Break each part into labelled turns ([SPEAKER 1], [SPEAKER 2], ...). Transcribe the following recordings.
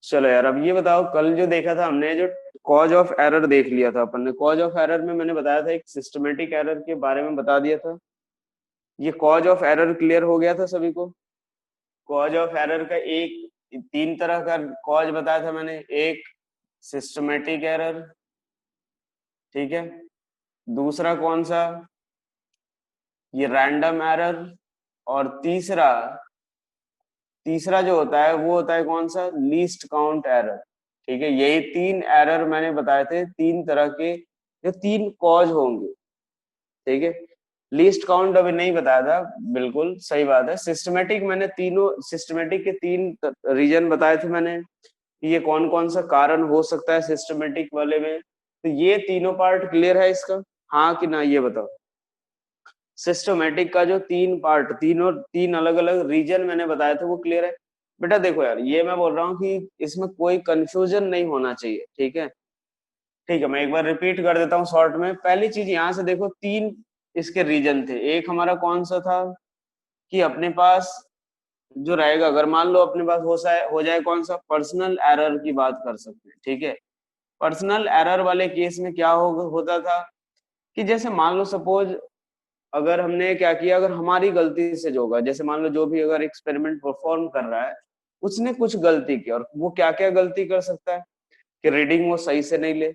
[SPEAKER 1] चलो यार, अब ये बताओ, कल जो देखा था हमने, जो कॉज ऑफ एरर देख लिया था अपन ने। कॉज ऑफ एरर में मैंने बताया था, एक सिस्टमेटिक एरर के बारे में बता दिया था। ये कॉज ऑफ एरर क्लियर हो गया था सभी को? कॉज ऑफ एरर का एक तीन तरह का कॉज बताया था मैंने। एक सिस्टमेटिक एरर, ठीक है। दूसरा कौन सा? ये रैंडम एरर। और तीसरा, तीसरा जो होता है वो होता है कौन सा? Least count error. ठीक है, यही तीन एरर मैंने बताए थे, तीन तरह के, जो तीन कॉज होंगे। ठीक है। लीस्ट काउंट अभी नहीं बताया था, बिल्कुल सही बात है। सिस्टमेटिक, मैंने तीनों सिस्टमेटिक के तीन रीजन बताए थे मैंने कि ये कौन कौन सा कारण हो सकता है सिस्टमेटिक वाले में। तो ये तीनों पार्ट क्लियर है इसका? हाँ कि ना, ये बताओ। सिस्टमेटिक का जो तीन पार्ट, तीनों तीन अलग अलग रीजन मैंने बताए थे, वो क्लियर है? बेटा देखो यार, ये मैं बोल रहा हूँ कि इसमें कोई कंफ्यूजन नहीं होना चाहिए, ठीक है। ठीक है, मैं एक बार रिपीट कर देता हूँ शॉर्ट में। पहली चीज यहाँ से देखो, तीन इसके रीजन थे। एक हमारा कौन सा था कि अपने पास जो रहेगा, अगर मान लो अपने पास हो जाए कौन सा, पर्सनल एरर की बात कर सकते हैं, ठीक है। पर्सनल एरर वाले केस में क्या होता था कि जैसे मान लो सपोज, अगर हमने क्या किया, अगर हमारी गलती से जो होगा, जैसे मान लो जो भी अगर एक्सपेरिमेंट परफॉर्म कर रहा है, उसने कुछ गलती की, और वो क्या क्या गलती कर सकता है कि रीडिंग वो सही से नहीं ले,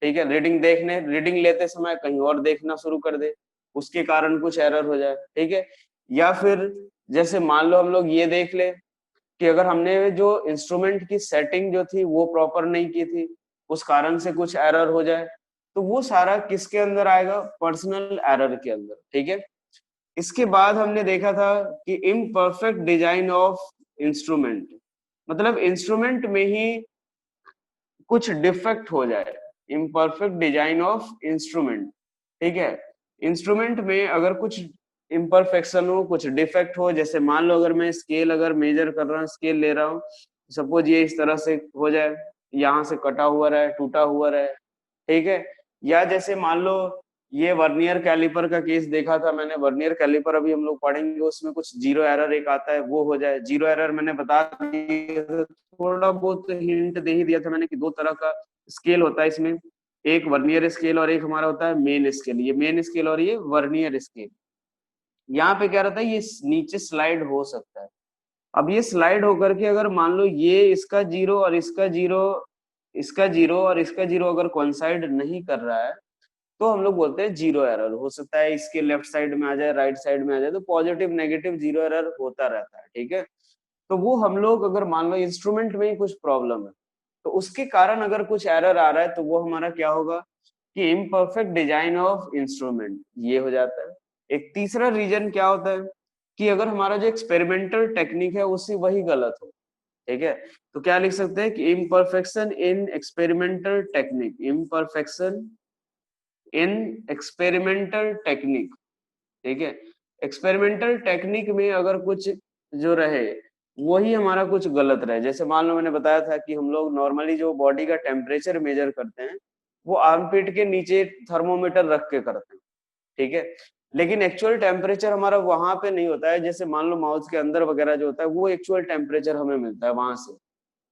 [SPEAKER 1] ठीक है। रीडिंग लेते समय कहीं और देखना शुरू कर दे, उसके कारण कुछ एरर हो जाए, ठीक है। या फिर जैसे मान लो हम लोग ये देख ले कि अगर हमने जो इंस्ट्रूमेंट की सेटिंग जो थी वो प्रॉपर नहीं की थी, उस कारण से कुछ एरर हो जाए, तो वो सारा किसके अंदर आएगा? पर्सनल एरर के अंदर, ठीक है। इसके बाद हमने देखा था कि इम्परफेक्ट डिजाइन ऑफ इंस्ट्रूमेंट, मतलब इंस्ट्रूमेंट में ही कुछ डिफेक्ट हो जाए। इम्परफेक्ट डिजाइन ऑफ इंस्ट्रूमेंट, ठीक है। इंस्ट्रूमेंट में अगर कुछ इम्परफेक्शन हो, कुछ डिफेक्ट हो, जैसे मान लो अगर मैं स्केल अगर मेजर कर रहा हूँ, स्केल ले रहा हूँ, सपोज ये इस तरह से हो जाए, यहाँ से कटा हुआ रहे, टूटा हुआ रहे, ठीक है। या जैसे मान लो ये वर्नियर कैलिपर का केस देखा था मैंने। वर्नियर कैलिपर अभी हम लोग पढ़ेंगे, उसमें कुछ जीरो एरर एक आता है, वो हो जाए। जीरो एरर मैंने बता दिया, थोड़ा बहुत हिंट दे ही दिया था मैंने कि दो तरह का स्केल होता है इसमें, एक वर्नियर स्केल और एक हमारा होता है मेन स्केल। ये मेन स्केल और ये वर्नियर स्केल। यहाँ पे क्या रहता है, ये नीचे स्लाइड हो सकता है। अब ये स्लाइड होकर के अगर मान लो ये इसका जीरो और इसका जीरो, इसका जीरो और इसका जीरो अगर कोइंसाइड नहीं कर रहा है, तो हम लोग बोलते हैं जीरो एरर। हो सकता है इसके लेफ्ट साइड में आ जाए, राइट साइड में आ जाए, तो पॉजिटिव नेगेटिव जीरो एरर होता रहता है, ठीक है। तो वो हम लोग अगर मान लो इंस्ट्रूमेंट में ही कुछ प्रॉब्लम है, तो उसके कारण अगर कुछ एरर आ रहा है, तो वो हमारा क्या होगा कि इम्परफेक्ट डिजाइन ऑफ इंस्ट्रूमेंट, ये हो जाता है। एक तीसरा रीजन क्या होता है कि अगर हमारा जो एक्सपेरिमेंटल टेक्निक है उससे वही गलत हो, ठीक है। तो क्या लिख सकते हैं कि imperfection in experimental technique, imperfection in experimental technique, ठीक है। एक्सपेरिमेंटल टेक्निक में अगर कुछ जो रहे, वही हमारा कुछ गलत रहे। जैसे मान लो मैंने बताया था कि हम लोग नॉर्मली जो बॉडी का टेम्परेचर मेजर करते हैं, वो आर्मपिट के नीचे थर्मोमीटर रख के करते हैं, ठीक है। लेकिन एक्चुअल टेम्परेचर हमारा वहां पे नहीं होता है। जैसे मान लो माउथ के अंदर वगैरह जो होता है, वो एक्चुअल टेम्परेचर हमें मिलता है वहां से,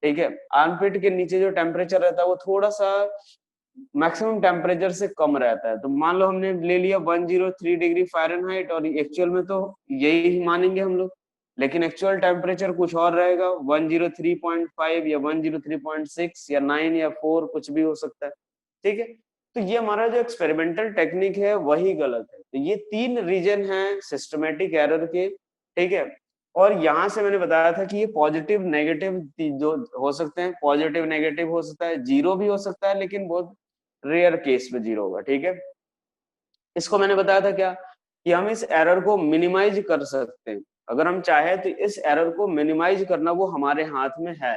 [SPEAKER 1] ठीक है। आर्मपिट के नीचे जो टेम्परेचर रहता है वो थोड़ा सा मैक्सिमम टेम्परेचर से कम रहता है। तो मान लो हमने ले लिया 103 डिग्री फ़ारेनहाइट, और एक्चुअल में तो यही ही मानेंगे हम लोग, लेकिन एक्चुअल टेम्परेचर कुछ और रहेगा, 103.5 या 103.6 या 9 या 4, कुछ भी हो सकता है, ठीक है। तो ये हमारा जो एक्सपेरिमेंटल टेक्निक है वही गलत है। तो ये तीन रीजन है सिस्टमेटिक एरर के, ठीक है। और यहाँ से मैंने बताया था कि ये पॉजिटिव नेगेटिव जो हो सकते हैं, पॉजिटिव नेगेटिव हो सकता है, जीरो भी हो सकता है, लेकिन बहुत रेयर केस में जीरो होगा, ठीक है। इसको मैंने बताया था क्या कि हम इस एरर को मिनिमाइज कर सकते हैं। अगर हम चाहे तो इस एरर को मिनिमाइज करना वो हमारे हाथ में है।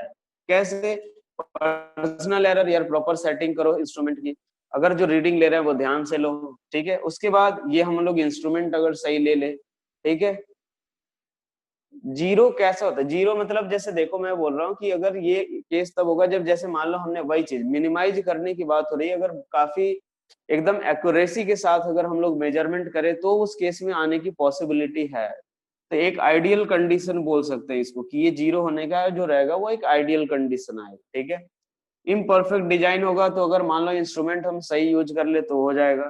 [SPEAKER 1] कैसे? पर्सनल एरर, यार प्रॉपर सेटिंग करो इंस्ट्रूमेंट की, अगर जो रीडिंग ले रहे हैं वो ध्यान से लो, ठीक है। उसके बाद ये हम लोग इंस्ट्रूमेंट अगर सही ले ले, ठीक है। जीरो कैसा होता है? जीरो मतलब जैसे देखो, मैं बोल रहा हूँ कि अगर ये केस तब होगा जब, जैसे मान लो हमने वही चीज मिनिमाइज करने की बात हो रही है, अगर काफी एकदम एक्यूरेसी के साथ अगर हम लोग मेजरमेंट करें, तो उस केस में आने की पॉसिबिलिटी है। तो एक आइडियल कंडीशन बोल सकते हैं इसको कि ये 0 होने का जो रहेगा वो एक आइडियल कंडीशन आएगा, ठीक है। इम्परफेक्ट डिजाइन होगा तो अगर मान लो इंस्ट्रूमेंट हम सही यूज कर ले तो हो जाएगा।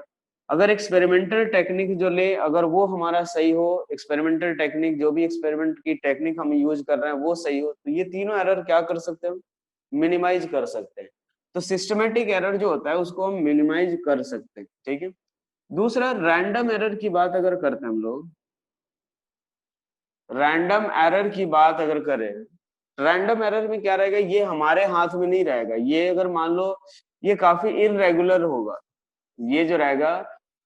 [SPEAKER 1] अगर एक्सपेरिमेंटल टेक्निक जो ले अगर वो हमारा सही हो, एक्सपेरिमेंटल टेक्निक जो भी एक्सपेरिमेंट की टेक्निक हम यूज कर रहे हैं वो सही हो, तो ये तीनों एरर क्या कर सकते हैं, मिनिमाइज कर सकते हैं। तो सिस्टमेटिक एरर जो होता है उसको हम मिनिमाइज कर सकते हैं, ठीक है। दूसरा रैंडम एरर की बात अगर करते हैं हम लोग, रैंडम एरर की बात अगर करें, रैंडम एरर में क्या रहेगा, ये हमारे हाथ में नहीं रहेगा। ये अगर मान लो ये काफी इररेगुलर होगा, ये जो रहेगा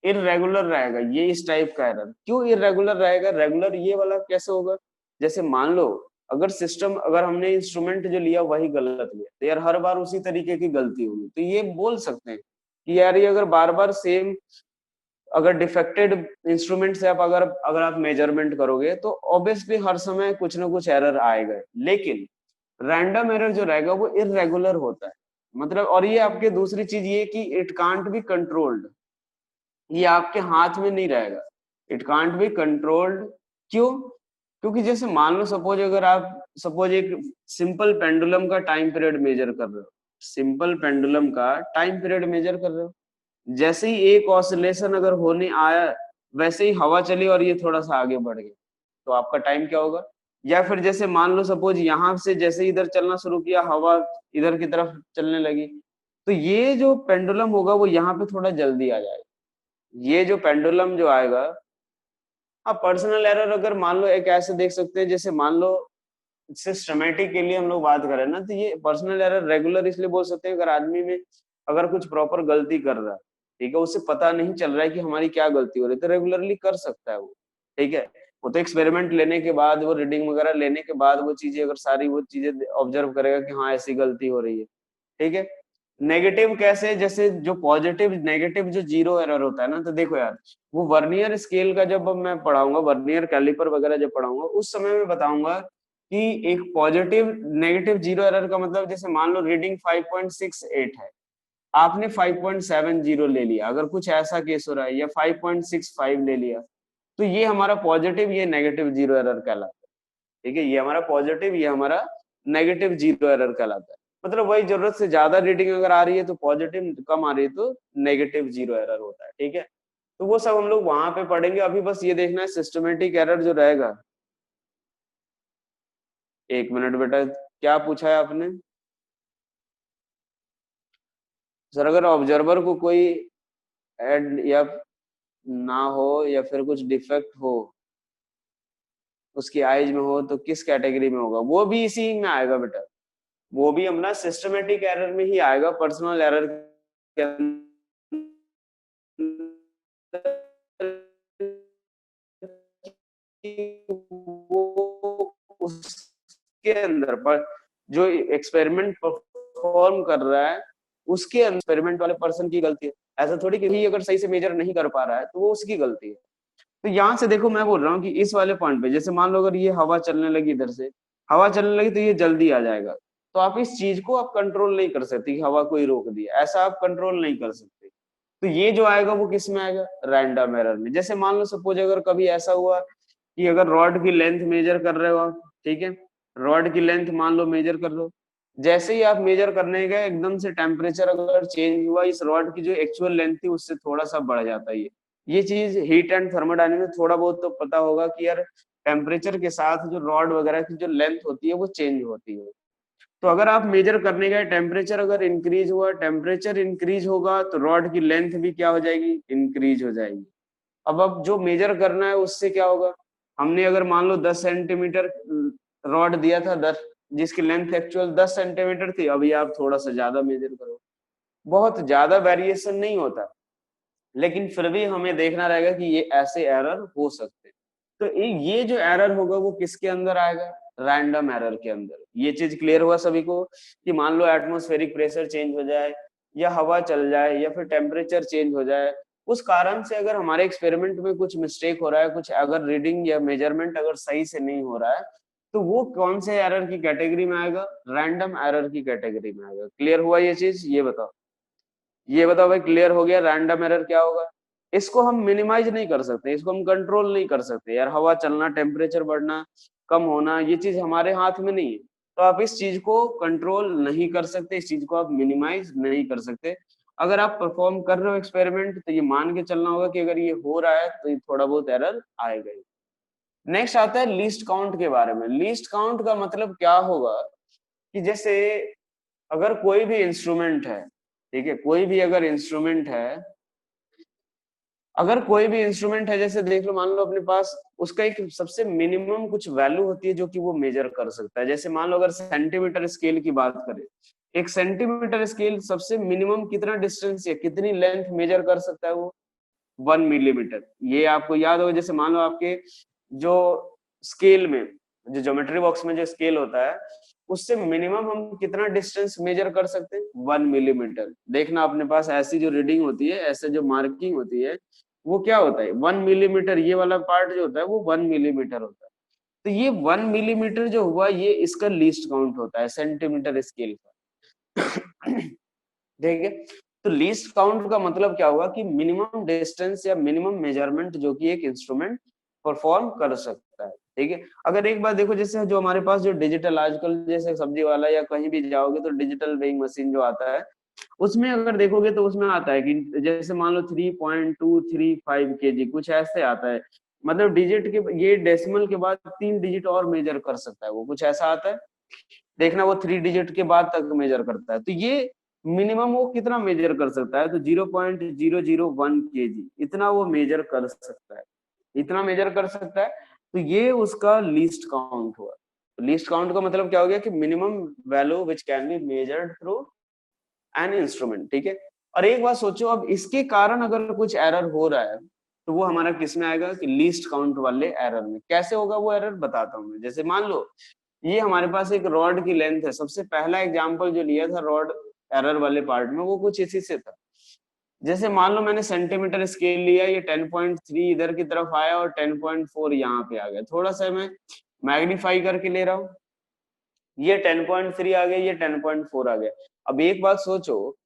[SPEAKER 1] इररेगुलर रहेगा, ये इस टाइप का एरर। क्यों इररेगुलर रहेगा, रेगुलर ये वाला कैसे होगा, जैसे मान लो अगर सिस्टम, अगर हमने इंस्ट्रूमेंट जो लिया वही गलत लिया तो यार हर बार उसी तरीके की गलती होगी। तो ये बोल सकते हैं कि यार ये अगर बार बार सेम, अगर डिफेक्टेड इंस्ट्रूमेंट से आप अगर अगर आप मेजरमेंट करोगे तो ऑब्वियसली हर समय कुछ ना कुछ एरर आएगा। लेकिन रैंडम एरर जो रहेगा वो इररेगुलर होता है, मतलब। और ये आपके दूसरी चीज ये कि इट कांट बी कंट्रोल्ड, ये आपके हाथ में नहीं रहेगा, इट कांट बी कंट्रोल्ड। क्यों, क्योंकि जैसे मान लो सपोज अगर आप सपोज एक सिंपल पेंडुलम का टाइम पीरियड मेजर कर रहे हो, सिंपल पेंडुलम का टाइम पीरियड मेजर कर रहे हो, जैसे ही एक ऑसिलेशन अगर होने आया वैसे ही हवा चली और ये थोड़ा सा आगे बढ़ गया, तो आपका टाइम क्या होगा। या फिर जैसे मान लो सपोज यहाँ से जैसे ही इधर चलना शुरू किया, हवा इधर की तरफ चलने लगी, तो ये जो पेंडुलम होगा वो यहाँ पे थोड़ा जल्दी आ जाएगा, ये जो पेंडुलम जो आएगा। हाँ, पर्सनल एरर अगर मान लो एक ऐसे देख सकते हैं, जैसे मान लो सिस्टमेटिक के लिए हम लोग बात करें ना, तो ये पर्सनल एरर रेगुलर इसलिए बोल सकते हैं अगर आदमी में अगर कुछ प्रॉपर गलती कर रहा है, ठीक है, उसे पता नहीं चल रहा है कि हमारी क्या गलती हो रही है, तो रेगुलरली कर सकता है वो, ठीक है। वो तो एक्सपेरिमेंट लेने के बाद, वो रीडिंग वगैरह लेने के बाद वो चीजें अगर सारी वो चीजें ऑब्जर्व करेगा कि हाँ ऐसी गलती हो रही है, ठीक है। नेगेटिव कैसे, जैसे जो पॉजिटिव नेगेटिव जो जीरो एरर होता है ना, तो देखो यार वो वर्नियर स्केल का जब मैं पढ़ाऊंगा, वर्नियर कैलिपर वगैरह जब पढ़ाऊंगा उस समय में बताऊंगा कि एक पॉजिटिव नेगेटिव जीरो एरर का मतलब, जैसे मान लो रीडिंग 5.68 है, आपने 5.70 ले लिया, अगर कुछ ऐसा केस हो रहा है, या 5.65 ले लिया, तो ये हमारा पॉजिटिव, ये नेगेटिव जीरो एरर कहलाता है, ठीक है। ये हमारा पॉजिटिव, ये हमारा नेगेटिव जीरो एरर कहलाता है। मतलब वही जरूरत से ज्यादा रीडिंग अगर आ रही है तो पॉजिटिव, कम आ रही है तो नेगेटिव जीरो एरर होता है, ठीक है। तो वो सब हम लोग वहां पे पढ़ेंगे। अभी बस ये देखना है सिस्टमेटिक एरर जो रहेगा। एक मिनट बेटा, क्या पूछा है आपने सर, अगर ऑब्जर्वर को कोई एड या ना हो या फिर कुछ डिफेक्ट हो उसकी आइज में हो तो किस कैटेगरी में होगा, वो भी इसी में आएगा बेटा, वो भी अपना सिस्टमेटिक एरर में ही आएगा, पर्सनल एरर के वो उसके अंदर पर जो एक्सपेरिमेंट परफॉर्म कर रहा है उसके एक्सपेरिमेंट वाले पर्सन की गलती है। ऐसा थोड़ी कि अगर सही से मेजर नहीं कर पा रहा है तो वो उसकी गलती है। तो यहाँ से देखो मैं बोल रहा हूँ कि इस वाले पॉइंट पे जैसे मान लो अगर ये हवा चलने लगी, इधर से हवा चलने लगी तो ये जल्दी आ जाएगा, तो आप इस चीज को आप कंट्रोल नहीं कर सकते कि हवा को ही रोक दिया, ऐसा आप कंट्रोल नहीं कर सकते। तो ये जो आएगा वो किस में आएगा, रैंडम एरर में। जैसे मान लो सपोज अगर कभी ऐसा हुआ कि अगर रॉड की लेंथ मेजर कर रहे हो आप, ठीक है, रॉड की लेंथ मान लो मेजर कर रहे हो, जैसे ही आप मेजर करने गए एकदम से टेम्परेचर अगर चेंज हुआ, इस रॉड की जो एक्चुअल लेंथ थी उससे थोड़ा सा बढ़ जाता है। ये चीज हीट एंड थर्मोडायनेमिक्स में थोड़ा बहुत तो पता होगा कि यार टेम्परेचर के साथ जो रॉड वगैरह की जो लेंथ होती है वो चेंज होती है। तो अगर आप मेजर करने गए, टेम्परेचर अगर इंक्रीज हुआ, टेम्परेचर इंक्रीज होगा तो रॉड की लेंथ भी क्या हो जाएगी, इंक्रीज हो जाएगी। अब जो मेजर करना है उससे क्या होगा, हमने अगर मान लो 10 सेंटीमीटर रॉड दिया था, 10, जिसकी लेंथ एक्चुअल 10 सेंटीमीटर थी, अभी आप थोड़ा सा ज्यादा मेजर करो, बहुत ज्यादा वेरिएशन नहीं होता, लेकिन फिर भी हमें देखना रहेगा कि ये ऐसे एरर हो सकते हैं। तो ये जो एरर होगा वो किसके अंदर आएगा, रैंडम एरर के अंदर। ये चीज क्लियर हुआ सभी को कि मान लो एटमॉस्फेरिक प्रेशर चेंज हो जाए, या हवा चल जाए, या फिर टेम्परेचर चेंज हो जाए, उस कारण से अगर हमारे एक्सपेरिमेंट में कुछ मिस्टेक हो रहा है, कुछ अगर रीडिंग या मेजरमेंट अगर सही से नहीं हो रहा है, तो वो कौन से एरर की कैटेगरी में आएगा, रैंडम एरर की कैटेगरी में आएगा। क्लियर हुआ ये चीज, ये बताओ, ये बताओ भाई, क्लियर हो गया रैंडम एरर क्या होगा। इसको हम मिनिमाइज नहीं कर सकते, इसको हम कंट्रोल नहीं कर सकते यार। हवा चलना, टेम्परेचर बढ़ना, कम होना, ये चीज हमारे हाथ में नहीं है। तो आप इस चीज को कंट्रोल नहीं कर सकते, इस चीज को आप मिनिमाइज नहीं कर सकते। अगर आप परफॉर्म कर रहे हो एक्सपेरिमेंट, तो ये मान के चलना होगा कि अगर ये हो रहा है तो ये थोड़ा बहुत एरर आएगा ही। नेक्स्ट आता है लीस्ट काउंट के बारे में। लीस्ट काउंट का मतलब क्या होगा कि जैसे अगर कोई भी इंस्ट्रूमेंट है, ठीक है, कोई भी अगर इंस्ट्रूमेंट है, अगर कोई भी इंस्ट्रूमेंट है, जैसे देख लो, मान लो अपने पास उसका एक सबसे मिनिमम कुछ वैल्यू होती है जो कि वो मेजर कर सकता है। जैसे मान लो अगर सेंटीमीटर स्केल की बात करें, एक सेंटीमीटर स्केल सबसे मिनिमम कितना डिस्टेंस या कितनी लेंथ मेजर कर सकता है वो? 1 मिलीमीटर। ये आपको याद होगा। जैसे मान लो आपके जो स्केल में, जो ज्योमेट्री बॉक्स में जो स्केल होता है, उससे मिनिमम हम कितना डिस्टेंस मेजर कर सकते हैं? 1 मिलीमीटर। देखना अपने पास ऐसी जो रीडिंग होती है, ऐसे जो मार्किंग होती है, वो क्या होता है? 1 मिलीमीटर। ये वाला पार्ट जो होता है वो 1 मिलीमीटर होता है। तो ये 1 मिलीमीटर जो हुआ, ये इसका लीस्ट काउंट होता है सेंटीमीटर स्केल का। ठीक है। तो लीस्ट काउंट का मतलब क्या हुआ कि मिनिमम डिस्टेंस या मिनिमम मेजरमेंट जो कि एक इंस्ट्रूमेंट परफॉर्म कर सकता है। ठीक है। अगर एक बात देखो, जैसे जो हमारे पास जो डिजिटल आजकल, जैसे सब्जी वाला या कहीं भी जाओगे तो डिजिटल वेइंग मशीन जो आता है, उसमें अगर देखोगे तो उसमें आता है कि जैसे मान लो 3.235 kg कुछ ऐसे आता है। मतलब डिजिट के, ये डेसिमल के बाद 3 डिजिट और मेजर कर सकता है, वो कुछ ऐसा आता है। देखना वो 3 डिजिट के बाद तक मेजर करता है। तो ये मिनिमम वो कितना मेजर कर सकता है? तो 0.001 kg इतना वो मेजर कर सकता है, इतना मेजर कर सकता है। तो ये उसका लीस्ट काउंट हुआ। लीस्ट काउंट का मतलब क्या हो गया कि minimum value which can be measured through an instrument. ठीक है। और एक बात सोचो, अब इसके कारण अगर कुछ एरर हो रहा है, तो वो हमारा किस में आएगा? कि लीस्ट काउंट वाले एरर में। कैसे होगा वो एरर, बताता हूँ मैं। जैसे मान लो ये हमारे पास एक रॉड की लेंथ है। सबसे पहला एग्जांपल जो लिया था रॉड एरर वाले पार्ट में, वो कुछ इसी से था। जैसे मान लो मैंने सेंटीमीटर स्केल लिया, ये 10.3 इधर की तरफ आया और 10.4 यहाँ पे आ गया। थोड़ा सा मैं मैग्नीफाई करके ले रहा हूँ, ये 10.3 आ गया, ये 10.4 आ गया। अब एक बात सोचो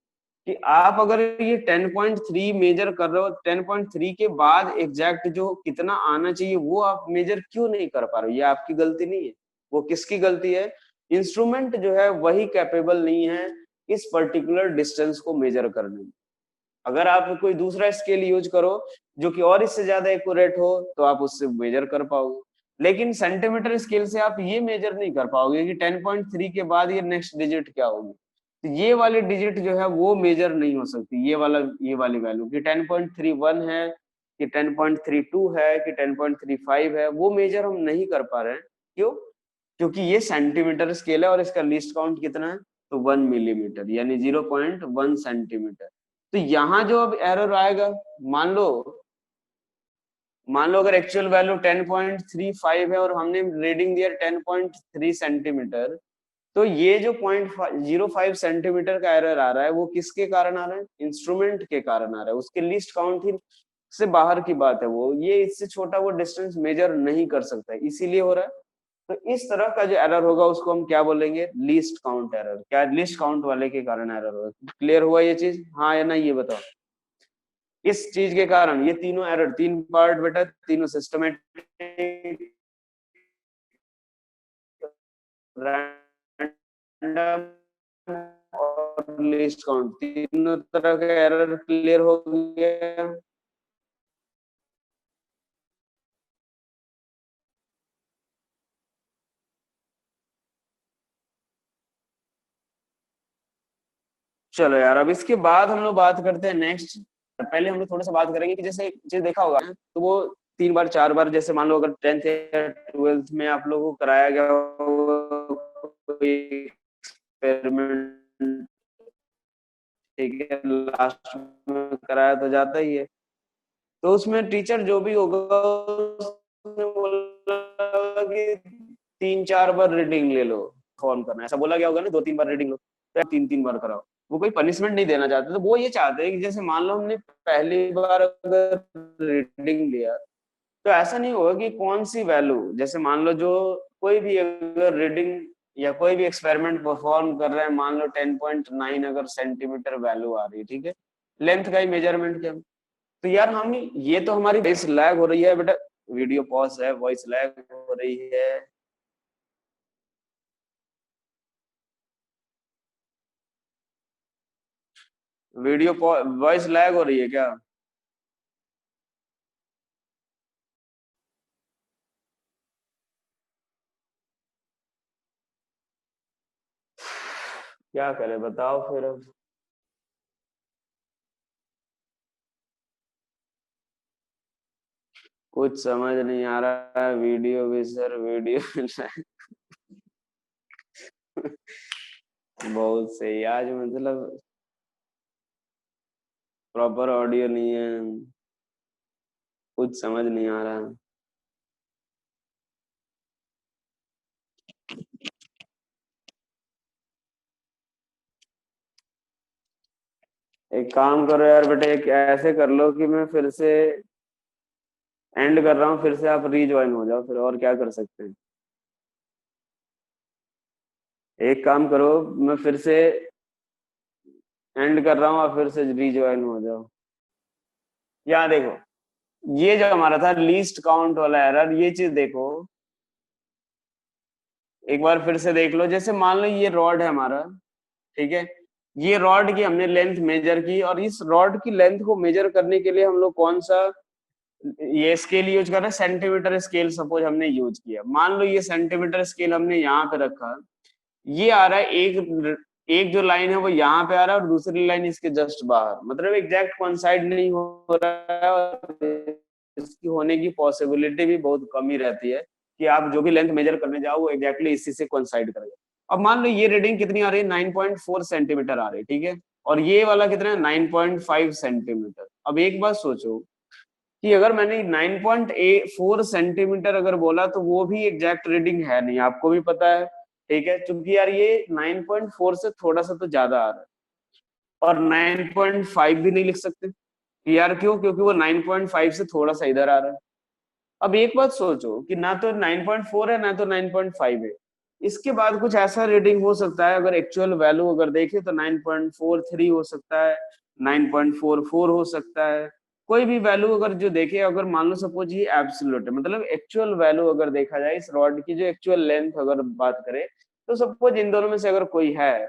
[SPEAKER 1] कि आप अगर ये 10.3 मेजर कर रहे हो, 10.3 के बाद एग्जैक्ट जो कितना आना चाहिए वो आप मेजर क्यों नहीं कर पा रहे हो? ये आपकी गलती नहीं है। वो किसकी गलती है? इंस्ट्रूमेंट जो है वही कैपेबल नहीं है इस पर्टिकुलर डिस्टेंस को मेजर करने में। अगर आप कोई दूसरा स्केल यूज करो जो कि और इससे ज्यादा एक्यूरेट हो, तो आप उससे मेजर कर पाओगे। लेकिन सेंटीमीटर स्केल से आप ये मेजर नहीं कर पाओगे कि 10.3 के बाद ये नेक्स्ट डिजिट क्या होगी। तो ये वाली डिजिट जो है वो मेजर नहीं हो सकती। ये वाली वैल्यू कि 10.31 है, कि 10.32 है, कि 10.35 है, वो मेजर हम नहीं कर पा रहे हैं। क्यों? क्योंकि ये सेंटीमीटर स्केल है और इसका लीस्ट काउंट कितना है? तो 1 मिलीमीटर, यानी 0.1 सेंटीमीटर। तो यहाँ जो अब एरर आएगा, मान लो अगर एक्चुअल वैल्यू 10.35 है और हमने रीडिंग दिया 10.3 सेंटीमीटर, तो ये जो 0.05 सेंटीमीटर का एरर आ रहा है वो किसके कारण आ रहा है? इंस्ट्रूमेंट के कारण आ रहा है। उसके लिस्ट काउंट ही से बाहर की बात है वो, ये इससे छोटा वो डिस्टेंस मेजर नहीं कर सकता है, इसीलिए हो रहा है। तो इस तरह का जो एरर होगा उसको हम क्या बोलेंगे? Least count error. क्या लिस्ट काउंट वाले के कारण एरर होगा? क्लियर हुआ ये चीज? हाँ या ना, ये बताओ। इस चीज के कारण ये तीनों एरर, तीन पार्ट बेटा, तीनों सिस्टमेटिक, रैंडम और लिस्ट काउंट, तीनों तरह के एरर क्लियर हो गया। चलो यार, अब इसके बाद हम लोग बात करते हैं नेक्स्ट। पहले हम लोग थोड़ा सा बात करेंगे कि जैसे चीज देखा होगा ना, तो वो 3 बार 4 बार, जैसे मान लो अगर 10th या 12th में आप लोगों को कराया गया कोई एक्सपेरिमेंट, ठीक है, लास्ट में कराया तो जाता ही है। तो उसमें टीचर जो भी होगा उसने बोला कि 3-4 बार रीडिंग ले लो, फॉर्म करना, ऐसा बोला गया होगा ना, 2-3 बार रीडिंग लो, तो 3-3 बार कराओ। वो कोई पनिशमेंट नहीं देना चाहते, तो वो ये चाहते हैं कि जैसे मान लो हमने पहली बार अगर रीडिंग लिया, तो ऐसा नहीं होगा कि कौन सी वैल्यू, जैसे मान लो जो कोई भी अगर रीडिंग या कोई भी एक्सपेरिमेंट परफॉर्म कर रहे हैं, मान लो 10.9 अगर सेंटीमीटर वैल्यू आ रही है, ठीक है, लेंथ का ही मेजरमेंट किया, तो यार हम ये तो हमारी वॉइस लैग हो रही है बेटा, वीडियो पॉज है, वॉइस लैग हो रही है। वीडियो वॉइस लैग हो रही है क्या? क्या करें बताओ फिर अब। कुछ समझ नहीं आ रहा है, वीडियो भी सर वीडियो बहुत सही आज मतलब प्रॉपर ऑडियो नहीं है, कुछ समझ नहीं आ रहा। एक काम करो यार बेटे, एक ऐसे कर लो कि मैं फिर से एंड कर रहा हूँ, फिर से आप रीज्वाइन हो जाओ, फिर और क्या कर सकते हैं। एक काम करो, मैं फिर से एंड कर रहा हूँ, आप फिर से रीज्वाइन हो जाओ। यहाँ देखो, ये जो हमारा था लीस्ट काउंट वाला एरर, ये चीज देखो एक बार फिर से देख लो। जैसे मान लो ये रॉड है हमारा, ठीक है, ये रॉड की हमने लेंथ मेजर की, और इस रॉड की लेंथ को मेजर करने के लिए हम लोग कौन सा ये स्केल यूज कर रहे हैं, सेंटीमीटर स्केल सपोज हमने यूज किया। मान लो ये सेंटीमीटर स्केल हमने यहाँ पे रखा, ये आ रहा है एक एक जो लाइन है वो यहाँ पे आ रहा है, और दूसरी लाइन इसके जस्ट बाहर, मतलब एग्जैक्ट कोइंसाइड नहीं हो रहा है, और इसकी होने की पॉसिबिलिटी भी बहुत कम ही रहती है कि आप जो भी लेंथ मेजर करने जाओ वो एग्जैक्टली इसी से कोइंसाइड करेगा। अब मान लो ये रीडिंग कितनी आ रही है, 9.4 सेंटीमीटर आ रही है, ठीक है, और ये वाला कितना है, 9.5 सेंटीमीटर। अब एक बात सोचो कि अगर मैंने 9.4 सेंटीमीटर अगर बोला, तो वो भी एग्जैक्ट रीडिंग है नहीं, आपको भी पता है, ठीक है, क्योंकि यार ये 9.4 से थोड़ा सा तो ज्यादा आ रहा है, और 9.5 भी नहीं लिख सकते यार, क्यों? क्योंकि वो 9.5 से थोड़ा सा इधर आ रहा है। अब एक बात सोचो कि ना तो 9.4 है ना तो 9.5 है, इसके बाद कुछ ऐसा रीडिंग हो सकता है, अगर एक्चुअल वैल्यू अगर देखें तो 9.43 हो सकता है, 9.44 हो सकता है, कोई भी वैल्यू अगर जो देखे, अगर मान लो सपोज ये एब्सोल्यूट है, मतलब एक्चुअल वैल्यू अगर देखा जाए इस रॉड की जो एक्चुअल लेंथ अगर बात करें, तो सपोज इन दोनों में से अगर कोई है,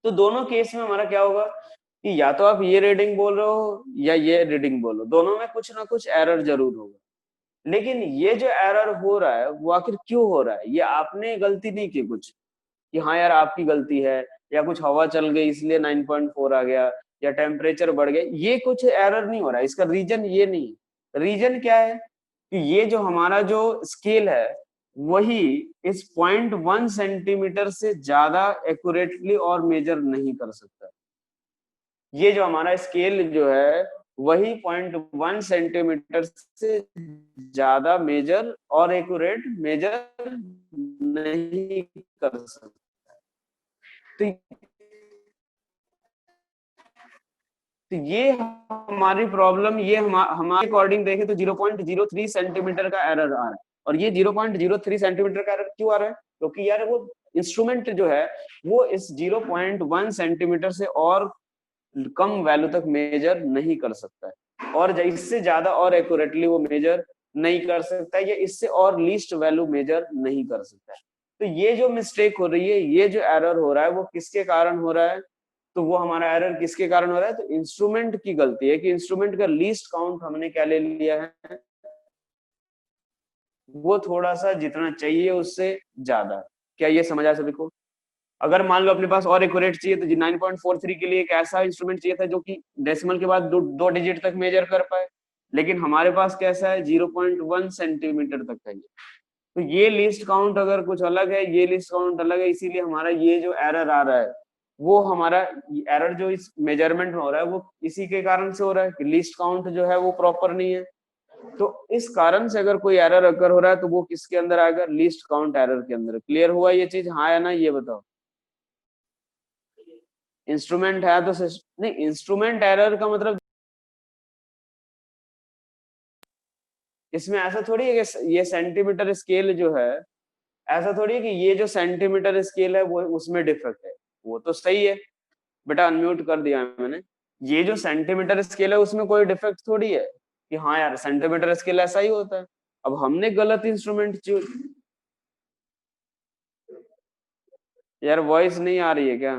[SPEAKER 1] तो दोनों केस में हमारा क्या होगा कि या तो आप ये रीडिंग बोल रहे हो या ये रीडिंग बोलो, दोनों में कुछ ना कुछ एरर जरूर होगा। लेकिन ये जो एरर हो रहा है वो आखिर क्यों हो रहा है? ये आपने गलती नहीं की कुछ कि हाँ यार आपकी गलती है, या कुछ हवा चल गई इसलिए 9.4 आ गया, या टेम्परेचर बढ़ गया, ये कुछ एरर नहीं हो रहा है। इसका रीजन ये नहीं है। रीजन क्या है कि ये जो हमारा जो स्केल है वही इस 0.1 सेंटीमीटर से ज्यादा एक्यूरेटली और मेजर नहीं कर सकता। ये जो हमारा स्केल जो है वही 0.1 सेंटीमीटर से ज्यादा मेजर और एक्यूरेट मेजर नहीं कर सकता। तो तो ये हमारी प्रॉब्लम, ये हमारे अकॉर्डिंग देखें तो 0.03 सेंटीमीटर का एरर आ रहा है। और ये 0.03 सेंटीमीटर का एरर क्यों आ रहा है? क्योंकि यार वो इंस्ट्रूमेंट जो है वो इस 0.1 सेंटीमीटर से और कम वैल्यू तक मेजर नहीं कर सकता है, और इससे ज्यादा और एक्यूरेटली वो मेजर नहीं कर सकता है, या इससे और लीस्ट वैल्यू मेजर नहीं कर सकता है। तो ये जो मिस्टेक हो रही है, ये जो एरर हो रहा है, वो किसके कारण हो रहा है? तो वो हमारा एरर किसके कारण हो रहा है? तो इंस्ट्रूमेंट की गलती है कि इंस्ट्रूमेंट का लीस्ट काउंट हमने क्या ले लिया है, वो थोड़ा सा जितना चाहिए उससे ज्यादा। क्या ये समझ आया सभी को? अगर मान लो अपने पास और एक्यूरेट चाहिए तो 9.43 के लिए एक ऐसा इंस्ट्रूमेंट चाहिए था जो कि डेसिमल के बाद दो डिजिट तक मेजर कर पाए, लेकिन हमारे पास कैसा है, 0.1 सेंटीमीटर तक है। तो ये लिस्ट काउंट अगर कुछ अलग है, ये लिस्ट काउंट अलग है, इसीलिए हमारा ये जो एरर आ रहा है, वो हमारा एरर जो इस मेजरमेंट में हो रहा है वो इसी के कारण से हो रहा है कि लिस्ट काउंट जो है वो प्रॉपर नहीं है। तो इस कारण से अगर कोई एरर अगर हो रहा है तो वो किसके अंदर आएगा, लिस्ट काउंट एरर के अंदर। क्लियर हुआ ये चीज, हाँ या ना, ये बताओ। इंस्ट्रूमेंट है तो नहीं, इंस्ट्रूमेंट एरर का मतलब इसमें ऐसा थोड़ी है कि ये सेंटीमीटर स्केल जो है, ऐसा थोड़ी है कि ये जो सेंटीमीटर स्केल है वो उसमें डिफेक्ट है। वो तो सही है बेटा, अनम्यूट कर दिया है मैंने। ये जो सेंटीमीटर स्केल है उसमें कोई डिफेक्ट थोड़ी है कि हाँ यार सेंटीमीटर स्केल ऐसा ही होता है। अब हमने गलत इंस्ट्रूमेंट चूज। यार वॉइस नहीं आ रही है क्या?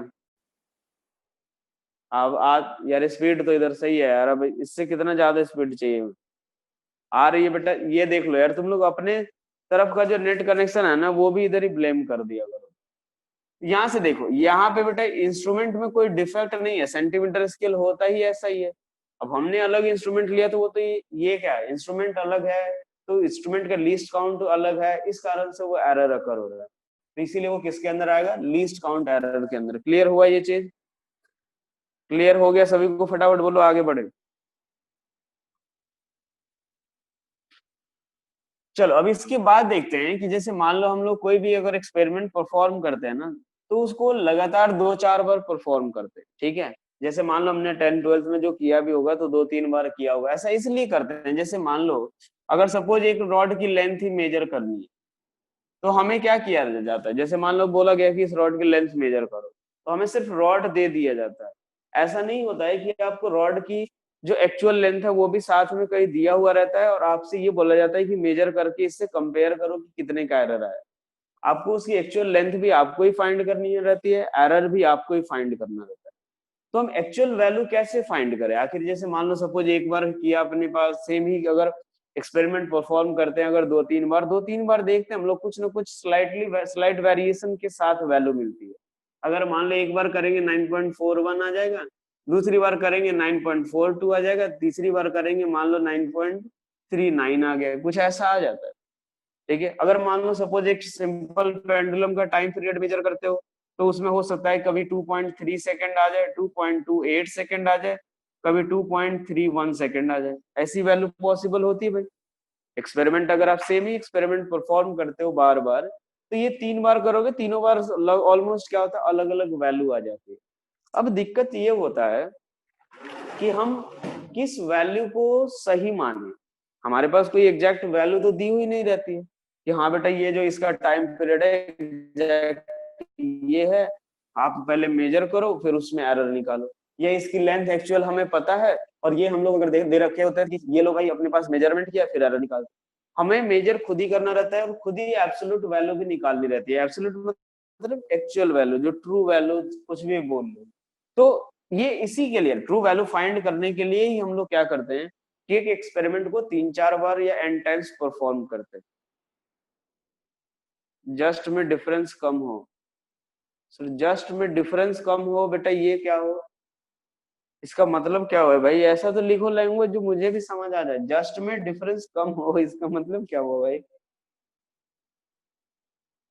[SPEAKER 1] अब आज यार स्पीड तो इधर सही है यार, अब इससे कितना ज्यादा स्पीड चाहिए? आ रही है बेटा, ये देख लो यार, तुम लोग अपने तरफ का जो नेट कनेक्शन है ना वो भी इधर ही ब्लेम कर दिया करो। यहाँ से देखो, यहाँ पे बेटा इंस्ट्रूमेंट में कोई डिफेक्ट नहीं है, सेंटीमीटर स्केल होता ही ऐसा ही है। अब हमने अलग इंस्ट्रूमेंट लिया तो वो तो ये क्या है, इंस्ट्रूमेंट अलग है तो इंस्ट्रूमेंट का लीस्ट काउंट अलग है, इस कारण से वो एरर अकर हो रहा है। तो इसीलिए वो किसके अंदर आएगा, लीस्ट काउंट एरर के अंदर। क्लियर हुआ ये चीज? क्लियर हो गया सभी को? फटाफट बोलो आगे बढ़े। चलो अब इसके बाद देखते हैं कि जैसे मान लो हम लोग कोई भी अगर एक्सपेरिमेंट परफॉर्म करते हैं ना, तो उसको लगातार 2-4 बार परफॉर्म करते हैं, ठीक है। जैसे मान लो हमने 10th-12th में जो किया भी होगा तो 2-3 बार किया होगा। ऐसा इसलिए करते हैं, जैसे मान लो अगर सपोज एक रॉड की लेंथ ही मेजर करनी है, तो हमें क्या किया जाता है, जैसे मान लो बोला गया कि इस रॉड की लेंथ मेजर करो, तो हमें सिर्फ रॉड दे दिया जाता है। ऐसा नहीं होता है कि आपको रॉड की जो एक्चुअल लेंथ है वो भी साथ में कहीं दिया हुआ रहता है और आपसे ये बोला जाता है कि मेजर करके इससे कंपेयर करो कि कितने का एरर आया। आपको उसकी एक्चुअल लेंथ भी आपको ही फाइंड करनी रहती है, एरर भी आपको ही फाइंड करना रहता है। तो हम एक्चुअल वैल्यू कैसे फाइंड करें आखिर? जैसे मान लो सपोज एक बार किया अपने पास सेम ही, अगर एक्सपेरिमेंट परफॉर्म करते हैं अगर 2-3 बार देखते हैं हम लोग, कुछ ना कुछ स्लाइट वेरिएशन के साथ वैल्यू मिलती है। अगर मान लो एक बार करेंगे 9.41 आ जाएगा, दूसरी बार करेंगे 9.42 आ जाएगा, तीसरी बार करेंगे मान लो 9.39 आ गया, कुछ ऐसा आ जाता है। ठीक है, अगर मान लो सपोज एक सिंपल पेंडुलम का टाइम पीरियड मेजर करते हो, तो उसमें हो सकता है कभी 2.3 सेकंड आ जाए, 2.28 सेकंड आ जाए, कभी 2.31 सेकंड आ जाए, ऐसी वैल्यू पॉसिबल होती है भाई। एक्सपेरिमेंट अगर आप सेम ही एक्सपेरिमेंट परफॉर्म करते हो बार बार, तो ये 3 बार करोगे, तीनों बार ऑलमोस्ट क्या होता है, अलग अलग वैल्यू आ जाती है। अब दिक्कत ये होता है कि हम किस वैल्यू को सही माने। हमारे पास कोई एग्जैक्ट वैल्यू तो दी हुई नहीं रहती है कि हाँ बेटा ये जो इसका टाइम पीरियड है एग्जैक्ट ये है, आप पहले मेजर करो फिर उसमें एरर निकालो, या इसकी लेंथ एक्चुअल हमें पता है और ये हम लोग अगर दे रखे होते हैं कि ये लो भाई अपने पास मेजरमेंट किया फिर एरर निकाल। हमें मेजर खुद ही करना रहता है और खुद ही एब्सोल्यूट वैल्यू भी निकालनी रहती है। एब्सोल्यूट मतलब एक्चुअल वैल्यू, जो ट्रू वैल्यू कुछ भी बोल लो। तो ये इसी के लिए ट्रू वैल्यू फाइंड करने के लिए ही हम लोग क्या करते हैं कि एक एक्सपेरिमेंट को 3-4 बार या n टाइम्स परफॉर्म करते हैं, जस्ट में डिफरेंस कम हो। सर जस्ट में डिफरेंस कम हो बेटा, ये क्या हो, इसका मतलब क्या हो भाई? ऐसा तो लिखो लैंग्वेज जो मुझे भी समझ आ जाए, जस्ट में डिफरेंस कम हो इसका मतलब क्या हो भाई?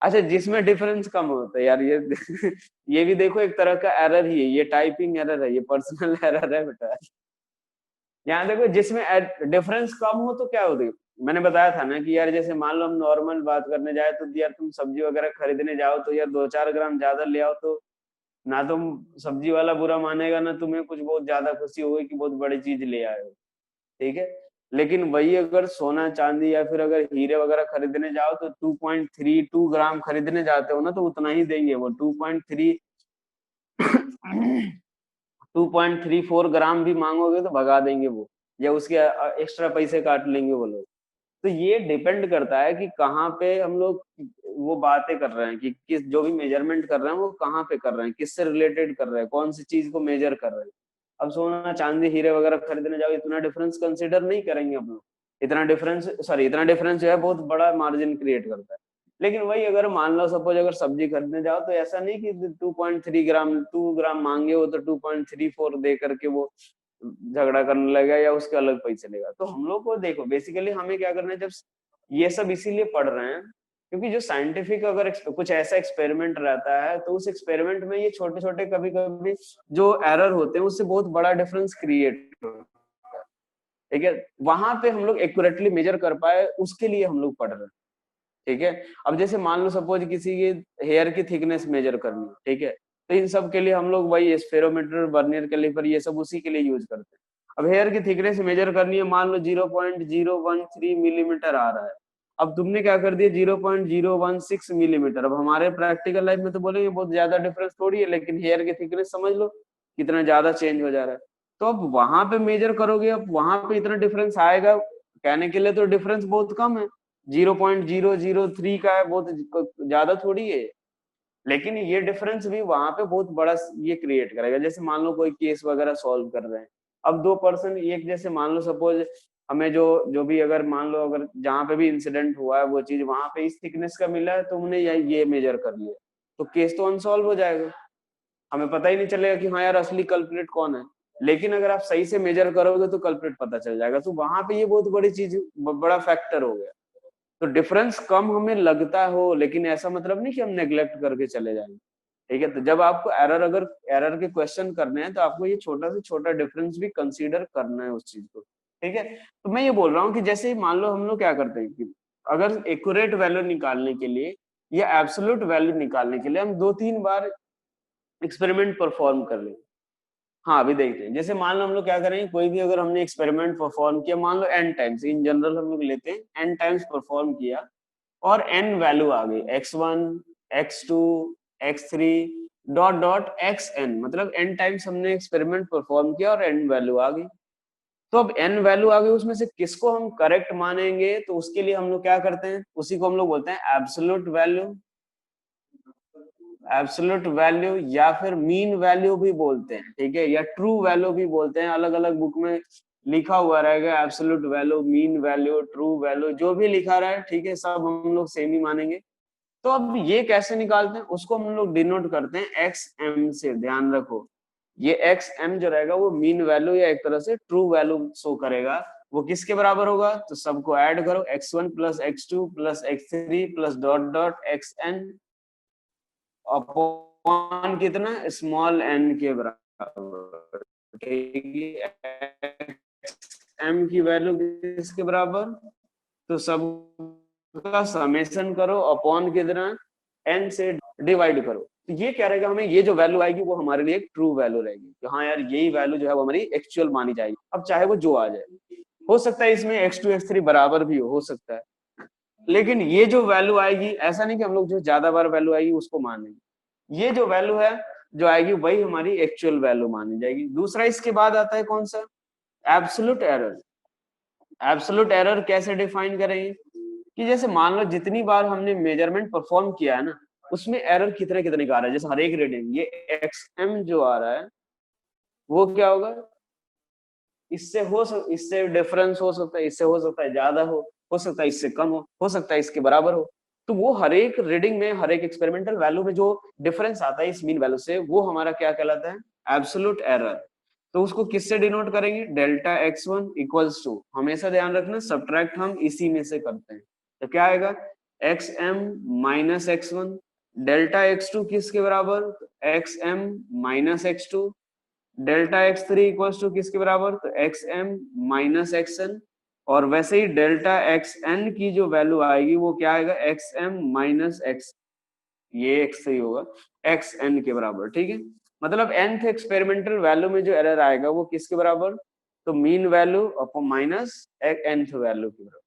[SPEAKER 1] अच्छा, जिसमें डिफरेंस कम होता है यार, ये ये भी देखो एक तरह का एरर ही है, ये टाइपिंग एरर है, ये पर्सनल एरर है बेटा। यहाँ देखो जिसमें डिफरेंस कम हो तो क्या होती है, मैंने बताया था ना कि यार जैसे मान लो हम नॉर्मल बात करने जाए तो यार तुम सब्जी वगैरह खरीदने जाओ तो यार 2-4 ग्राम ज्यादा ले आओ तो ना तुम सब्जी वाला बुरा मानेगा ना तुम्हें कुछ बहुत ज्यादा खुशी होगी कि बहुत बड़ी चीज ले आए हो। ठीक है, लेकिन वही अगर सोना चांदी या फिर अगर हीरे वगैरह खरीदने जाओ तो 2.32 ग्राम खरीदने जाते हो ना तो उतना ही देंगे वो, 2.34 ग्राम भी मांगोगे तो भगा देंगे वो, या उसके एक्स्ट्रा पैसे काट लेंगे वो लोग। तो ये डिपेंड करता है कि कहाँ पे हम लोग वो बातें कर रहे हैं, कि किस जो भी मेजरमेंट कर रहे हैं वो कहाँ पे कर रहे हैं, किससे रिलेटेड कर रहे हैं, कौन सी चीज को मेजर कर रहे हैं। अब सोना चांदी हीरे वगैरह खरीदने जाओ इतना डिफरेंस कंसिडर नहीं करेंगे हम लोग। इतना डिफरेंस जो है बहुत बड़ा मार्जिन क्रिएट करता है। लेकिन वही अगर मान लो सपोज अगर सब्जी खरीदने जाओ तो ऐसा नहीं कि 2.3 ग्राम 2 ग्राम मांगे हो तो 2.34 दे करके वो झगड़ा करने लगेगा या उसके अलग पैसे लेगा। तो हम लोग को देखो बेसिकली हमें क्या करना है, जब ये सब इसीलिए पढ़ रहे हैं क्योंकि जो साइंटिफिक अगर कुछ ऐसा एक्सपेरिमेंट रहता है तो उस एक्सपेरिमेंट में ये छोटे छोटे कभी कभी जो एरर होते हैं उससे बहुत बड़ा डिफरेंस क्रिएट होता है। ठीक है, वहां पे हम लोग एक्यूरेटली मेजर कर पाए उसके लिए हम लोग पढ़ रहे हैं। ठीक है, अब जैसे मान लो सपोज किसी की हेयर की थिकनेस मेजर करनी है, ठीक है, तो इन सब के लिए हम लोग वही स्फेरोमीटर वर्नियर कैलिपर ये सब उसी के लिए यूज करते हैं। अब हेयर की थिकनेस मेजर करनी है, मान लो 0.013 मिलीमीटर आ रहा है, अब तुमने क्या कर दिया 0.016 मिलीमीटर। अब हमारे प्रैक्टिकल लाइफ में तो बोलेंगे बहुत ज्यादा डिफरेंस थोड़ी है, लेकिन हेयर की थिकनेस समझ लो कितना ज्यादा चेंज हो जा रहा है। तो अब वहां पे मेजर करोगे, अब वहां पे इतना डिफरेंस आएगा कहने के लिए तो डिफरेंस बहुत कम है, 0.003 का है, बहुत ज्यादा थोड़ी है। लेकिन ये डिफरेंस भी वहां पे बहुत बड़ा ये क्रिएट करेगा। जैसे मान लो कोई केस वगैरह सॉल्व कर रहे हैं, अब 2% एक, जैसे मान लो सपोज हमें जो जो भी अगर मान लो अगर जहां पे भी इंसिडेंट हुआ है वो चीज वहां पे इस थिकनेस का मिला है, तो हमने ये मेजर कर लिया, तो केस तो अनसॉल्व हो जाएगा, हमें पता ही नहीं चलेगा कि हाँ यार असली कल्प्रिट कौन है। लेकिन अगर आप सही से मेजर करोगे तो कल्प्रिट पता चल जाएगा, तो वहां पे ये बहुत बड़ी चीज, बड़ा फैक्टर हो गया। तो डिफरेंस कम हमें लगता हो, लेकिन ऐसा मतलब नहीं कि हम नेग्लेक्ट करके चले जाएंगे। ठीक है, तो जब आपको अगर एरर के क्वेश्चन करने हैं तो आपको ये छोटा से छोटा डिफरेंस भी कंसीडर करना है उस चीज को। ठीक है, तो मैं ये बोल रहा हूँ कि जैसे मान लो हम लोग क्या करते हैं कि अगर एक्यूरेट वैल्यू निकालने के लिए या एब्सोल्यूट वैल्यू निकालने के लिए हम 2-3 बार एक्सपेरिमेंट परफॉर्म कर लें। हाँ, अभी देखते हैं, जैसे मान लो हम लोग क्या करेंगे, कोई भी अगर हमने एक्सपेरिमेंट परफॉर्म किया, मान लो n टाइम्स, इन जनरल हम लोग लेते हैं n टाइम्स परफॉर्म किया और n वैल्यू आ गई x1 x2 x3 dot dot xn, मतलब n टाइम्स हमने एक्सपेरिमेंट परफॉर्म किया और n वैल्यू आ गई। तो अब n वैल्यू आ गई, उसमें से किसको हम करेक्ट मानेंगे, तो उसके लिए हम लोग क्या करते हैं, उसी को हम लोग बोलते हैं एब्सोल्यूट वैल्यू, एब्सोल्यूट वैल्यू या फिर मीन वैल्यू भी बोलते हैं। ठीक है, या ट्रू वैल्यू भी बोलते हैं, अलग अलग बुक में लिखा हुआ रहेगा absolute value, mean value, true value, जो भी लिखा रहा है, ठीक है, सब हम लोग सेम ही मानेंगे। तो अब ये कैसे निकालते हैं, उसको हम लोग डिनोट करते हैं एक्स एम से। ध्यान रखो, ये एक्स एम जो रहेगा वो मीन वैल्यू या एक तरह से ट्रू वैल्यू शो करेगा। वो किसके बराबर होगा, तो सबको ऐड करो, x1 plus x2 plus x3 plus dot dot xn upon कितना, स्मॉल n के बराबर। एम की वैल्यू किसके बराबर, तो सब का समेशन करो अपॉन कितना, n से डिवाइड करो। तो ये क्या रहेगा, हमें ये जो वैल्यू आएगी वो हमारे लिए एक ट्रू वैल्यू रहेगी कि हाँ यार यही वैल्यू जो है वो हमारी एक्चुअल मानी जाएगी। अब चाहे वो जो आ जाए, हो सकता है इसमें x2 x3 बराबर भी हो सकता है, लेकिन ये जो वैल्यू आएगी, ऐसा नहीं कि हम लोग जो ज्यादा बार वैल्यू आएगी उसको मानेंगे, ये जो वैल्यू है जो आएगी वही हमारी एक्चुअल वैल्यू मानी जाएगी। दूसरा इसके बाद आता है कौन सा, एब्सोल्यूट एरर। एब्सोल्यूट एरर कैसे डिफाइन करेंगे, कि जैसे मान लो जितनी बार हमने मेजरमेंट परफॉर्म किया है ना, उसमें एरर कितने कितने का आ रहा है, जैसे हर एक रीडिंग ये XM जो आ रहा है वो क्या होगा, इससे डिफरेंस हो सकता है, इससे हो सकता है ज्यादा हो सकता है इससे कम हो सकता है इसके बराबर हो। तो वो हर एक रीडिंग में, हर एक एक्सपेरिमेंटल वैल्यू में जो डिफरेंस आता है इस मीन वैल्यू से, वो हमारा क्या कहलाता है, एब्सोल्यूट एरर। तो उसको किससे डिनोट करेंगे, डेल्टा x1 इक्वल्स टू, हमेशा ध्यान रखना सब्ट्रैक्ट हम इसी में से करते हैं, तो क्या आएगा, xm minus x1, delta x2 किसके बराबर, xm minus x2, delta x3 equals to किसके बराबर, तो xm माइनस xn, और वैसे ही डेल्टा xn की जो वैल्यू आएगी वो क्या आएगा, xm माइनस x, ये x3 होगा xn के बराबर। ठीक है, मतलब nth एक्सपेरिमेंटल वैल्यू में जो एरर आएगा वो किसके बराबर, तो mean value upon minus nth value के बराबर।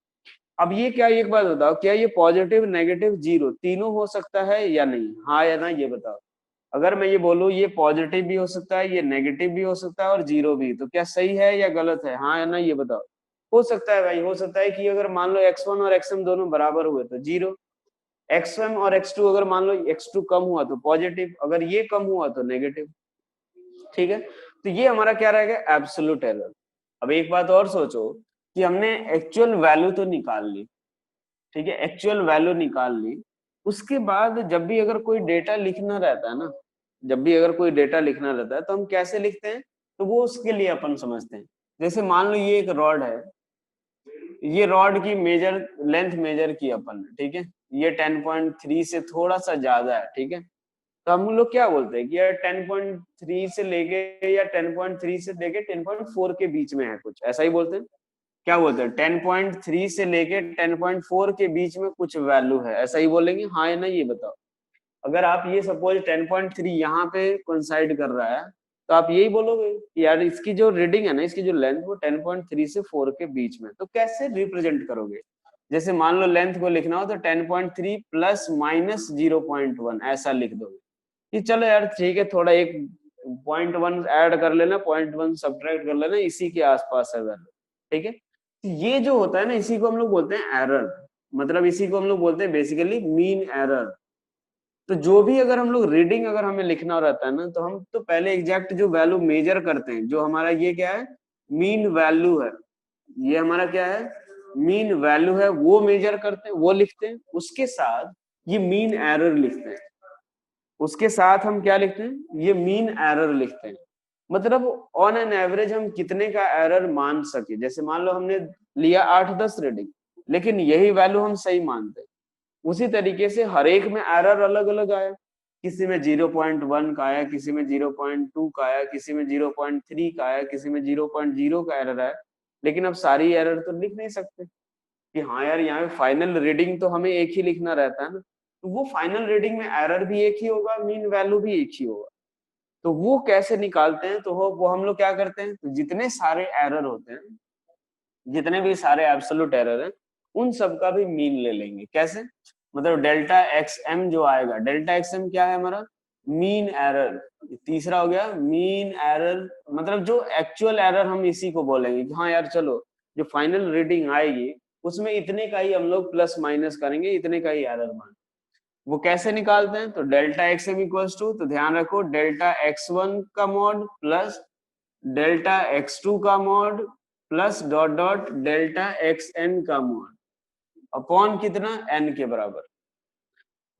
[SPEAKER 1] अब ये क्या, एक बात बताओ, क्या ये पॉजिटिव नेगेटिव जीरो तीनों हो सकता है या नहीं, हाँ या ना ये बताओ। अगर मैं ये बोलूं ये पॉजिटिव भी हो सकता है, ये नेगेटिव भी हो सकता है और जीरो भी, तो क्या सही है या गलत है, हाँ या ना ये बताओ। हो सकता है भाई, हो सकता है कि अगर मान लो x1 और xm दोनों बराबर हुए तो जीरो, xm और x2 अगर मान लो x2 कम हुआ तो पॉजिटिव, अगर ये कम हुआ तो नेगेटिव। ठीक है, तो ये हमारा क्या रहेगा, एब्सोल्यूट एरर। अब एक बात और सोचो कि हमने एक्चुअल वैल्यू तो निकाल ली, ठीक है, एक्चुअल वैल्यू निकाल ली, उसके बाद जब भी अगर कोई डेटा लिखना रहता है ना, जब भी अगर कोई डेटा लिखना रहता है तो हम कैसे लिखते हैं, तो वो उसके लिए अपन समझते हैं। जैसे मान लो ये एक रॉड है, ये रॉड की मेजर लेंथ मेजर की अपन ने, ठीक है, ये 10.3 से थोड़ा सा ज्यादा है, ठीक है, तो हम लोग क्या बोलते हैं कि यार 10.3 से लेके या 10.3 से लेके 10.4 के बीच में है कुछ, ऐसा ही बोलते हैं। क्या बोलते हैं, 10.3 से लेके 10.4 के बीच में कुछ वैल्यू है, ऐसा ही बोलेंगे, हाँ या ना ये बताओ। अगर आप ये सपोज 10.3 यहाँ पे कोइंसाइड कर रहा है, तो आप यही बोलोगे कि यार इसकी जो रीडिंग है ना, इसकी जो लेंथ वो 10.3 से 4 के बीच में। तो कैसे रिप्रेजेंट करोगे, जैसे मान लो लेंथ को लिखना हो तो 10.3 प्लस माइनस 0.1 ऐसा लिख दोगे कि चलो यार ठीक है, थोड़ा एक 0.1 ऐड कर लेना, 0.1 सब्ट्रैक्ट कर लेना, इसी के आसपास है वैल्यू, ठीक है। तो ये जो होता है ना, इसी को हम लोग बोलते हैं एरर, मतलब इसी को हम लोग बोलते हैं बेसिकली मीन एरर। तो जो भी अगर हम लोग रीडिंग अगर हमें लिखना रहता है ना, तो हम तो पहले एग्जैक्ट जो वैल्यू मेजर करते हैं, जो हमारा ये क्या है, मीन वैल्यू है, ये हमारा क्या है, मीन वैल्यू है, वो मेजर करते हैं, वो लिखते हैं, उसके साथ ये मीन एरर लिखते हैं, उसके साथ हम क्या लिखते हैं, ये मीन एरर लिखते हैं। मतलब ऑन एन एवरेज हम कितने का एरर मान सके, जैसे मान लो हमने लिया 8-10 रीडिंग, लेकिन यही वैल्यू हम सही मानते हैं, उसी तरीके से हर एक में एरर अलग अलग आया, किसी में 0.1 का आया, किसी में 0.2 का आया, किसी में 0.3 का आया, किसी में 0.0 का एरर आया, लेकिन अब सारी एरर तो लिख नहीं सकते कि हाँ यार यहाँ पे फाइनल रीडिंग तो हमें एक ही लिखना रहता है ना, तो वो फाइनल रीडिंग में एरर भी एक ही होगा, मीन वैल्यू भी एक ही होगा। तो वो कैसे निकालते हैं, तो वो हम लोग क्या करते हैं, तो जितने सारे एरर होते हैं, जितने भी सारे एब्सोल्यूट एरर हैं, उन सब का भी मीन ले लेंगे। कैसे, मतलब डेल्टा एक्स एम जो आएगा, डेल्टा एक्स एम क्या है हमारा, मीन एरर। तीसरा हो गया मीन एरर, मतलब जो एक्चुअल एरर हम इसी को बोलेंगे कि हाँ यार चलो जो फाइनल रीडिंग आएगी उसमें इतने का ही हम लोग प्लस माइनस करेंगे, इतने का ही एरर मान। वो कैसे निकालते हैं, तो delta x M equals to, तो ध्यान रखो डेल्टा एक्स वन का mod plus delta X two का mod plus dot dot delta X N का मॉड अपॉन कितना, एन के बराबर।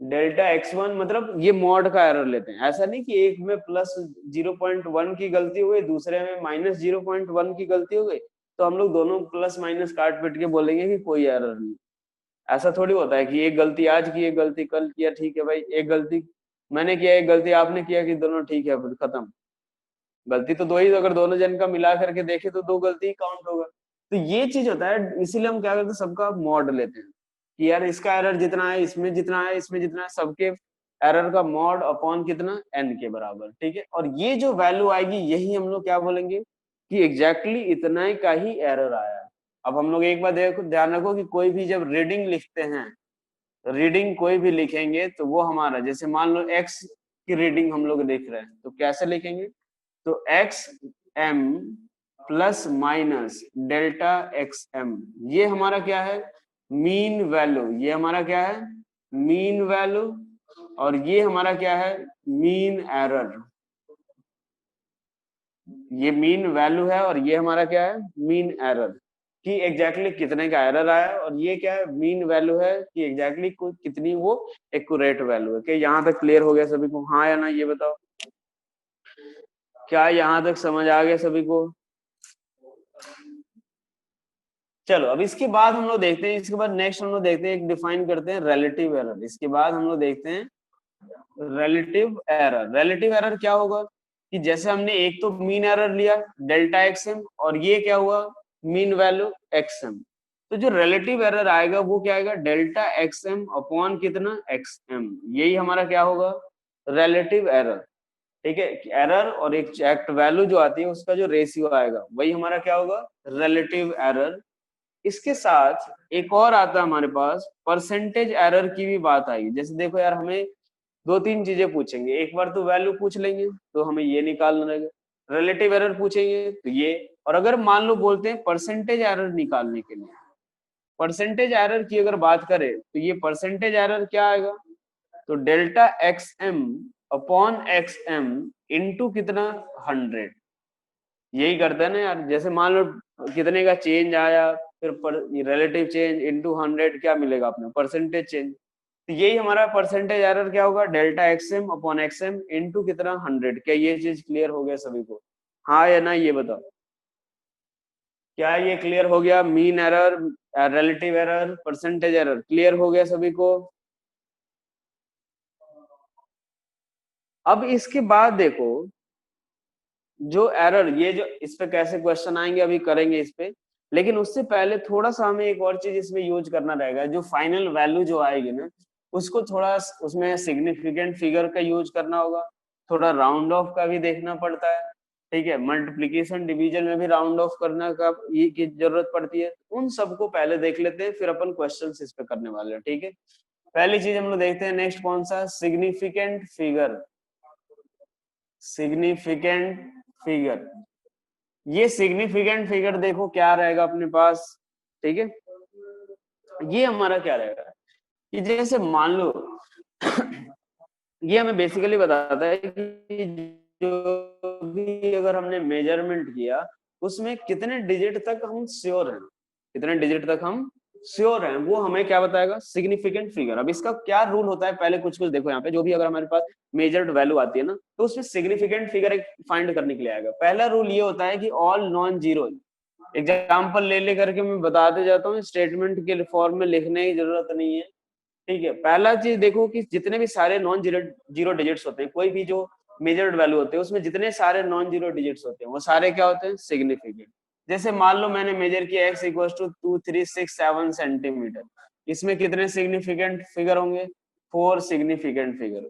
[SPEAKER 1] डेल्टा एक्स वन मतलब ये मॉड का एरर लेते हैं, ऐसा नहीं कि एक में प्लस 0.1 की गलती हो गई, दूसरे में माइनस 0.1 की गलती हो गई, तो हम लोग दोनों प्लस माइनस काट पीट के बोलेंगे कि कोई एरर नहीं। ऐसा थोड़ी होता है कि एक गलती आज की, एक गलती कल किया, ठीक है भाई, एक गलती मैंने किया, एक गलती आपने किया, कि दोनों ठीक है, फिर खत्म। गलती तो दो ही, अगर दोनों जन का मिला करके देखे तो दो गलती ही काउंट होगा। तो ये चीज होता है, इसीलिए हम क्या करते हैं, सबका मॉड लेते हैं कि यार इसका एरर जितना है, इसमें जितना है, इसमें जितना है, सबके एरर का मॉड अपॉन कितना, एन के बराबर, ठीक है। और ये जो वैल्यू आएगी यही हम लोग क्या बोलेंगे कि एग्जैक्टली इतना ही का ही एरर आया है। अब हम लोग एक बार देखो, ध्यान रखो कि कोई भी जब रीडिंग लिखते हैं, रीडिंग कोई भी लिखेंगे तो वो हमारा, जैसे मान लो एक्स की रीडिंग हम लोग लिख रहे हैं, तो कैसे लिखेंगे, तो x m plus minus delta x m, ये हमारा क्या है, मीन वैल्यू, ये हमारा क्या है, मीन वैल्यू, और ये हमारा क्या है, मीन एरर। ये मीन वैल्यू है और ये हमारा क्या है, मीन एरर, कि एग्जैक्टली कितने का एरर आया, और ये क्या है, मीन वैल्यू है कि एग्जैक्टली कितनी वो एक्यूरेट वैल्यू है। कि यहाँ तक क्लियर हो गया सभी को, हाँ या ना, ये बताओ, क्या यहाँ तक समझ आ गया सभी को। चलो अब इसके बाद हम लोग देखते हैं, इसके बाद नेक्स्ट हम लोग देखते हैं, एक डिफाइन करते हैं रिलेटिव एरर। इसके बाद हम लोग देखते हैं रिलेटिव एरर। रिलेटिव एरर क्या होगा, कि जैसे हमने एक तो मीन एरर लिया डेल्टा एक्स एम, और ये क्या हुआ, मीन वैल्यू एक्स एम, तो जो रिलेटिव एरर आएगा वो क्या आएगा, डेल्टा एक्स एम अपॉन कितना, एक्स एम, यही हमारा क्या होगा, रिलेटिव एरर, ठीक है। एरर और एक एक्ट वैल्यू जो आती है उसका जो रेशियो आएगा वही हमारा क्या होगा, रिलेटिव एरर। इसके साथ एक और आता है हमारे पास, परसेंटेज एरर की भी बात आएगी। जैसे देखो यार, हमें दो तीन चीजें पूछेंगे, एक बार तो वैल्यू पूछ लेंगे तो हमें ये निकालना रहेगा, रिलेटिव एरर पूछेंगे तो ये, और अगर मान लो बोलते हैं परसेंटेज एरर निकालने के लिए, परसेंटेज एरर की अगर बात करें तो ये परसेंटेज एरर क्या आएगा, तो delta x m upon x m into कितना, 100। यही करते हैं ना यार, जैसे मान लो कितने का चेंज आया, फिर रिलेटिव चेंज इंटू 100 क्या मिलेगा अपने, परसेंटेज चेंज। तो यही हमारा परसेंटेज एरर क्या होगा, delta XM upon XM into कितना, 100। क्या ये चीज क्लियर हो गया सभी को, हाँ या ना, ये बताओ, क्या ये क्लियर हो गया, mean error, relative error, percentage error clear हो गया सभी को। अब इसके बाद देखो, जो एरर, ये जो इस पे कैसे क्वेश्चन आएंगे अभी करेंगे इस पे, लेकिन उससे पहले थोड़ा सा हमें एक और चीज इसमें यूज करना रहेगा, जो फाइनल वैल्यू जो आएगी ना, उसको थोड़ा उसमें सिग्निफिकेंट फिगर का यूज करना होगा, थोड़ा राउंड ऑफ का भी देखना पड़ता है, ठीक है। मल्टीप्लीकेशन डिवीजन में भी राउंड ऑफ करने का ये की जरूरत पड़ती है। उन सबको पहले देख लेते हैं, फिर अपन क्वेश्चन इस पे करने वाले हैं, ठीक है। पहली चीज हम लोग देखते हैं नेक्स्ट, कौन सा, सिग्निफिकेंट फिगर। सिग्निफिकेंट फिगर, ये सिग्निफिकेंट फिगर देखो क्या रहेगा अपने पास, ठीक है। ये हमारा क्या रहेगा कि जैसे मान लो ये हमें बेसिकली बताता है कि जो भी अगर हमने मेजरमेंट किया उसमें कितने डिजिट तक हम श्योर हैं, कितने डिजिट तक हम श्योर हैं, वो हमें क्या बताएगा, सिग्निफिकेंट फिगर। अब इसका क्या रूल होता है, पहले कुछ कुछ देखो यहाँ पे, जो भी अगर हमारे पास मेजर्ड वैल्यू आती है ना, तो उसमें सिग्निफिकेंट फिगर एक फाइंड करने के लिए आएगा। पहला रूल ये होता है कि ऑल नॉन जीरो, एग्जाम्पल ले लेकर के मैं बताते जाता हूँ, स्टेटमेंट के फॉर्म में लिखने की जरूरत नहीं है, ठीक है। पहला चीज देखो कि जितने भी सारे नॉन जीरो जीरो डिजिट्स होते हैं, कोई भी जो मेजर्ड वैल्यू होते हैं उसमें जितने सारे नॉन जीरो डिजिट्स होते हैं वो सारे क्या होते हैं, सिग्निफिकेंट। जैसे मान लो मैंने मेजर किया x इक्वल टू 2367 सेंटीमीटर, इसमें कितने सिग्निफिकेंट फिगर होंगे, 4 सिग्निफिकेंट फिगर।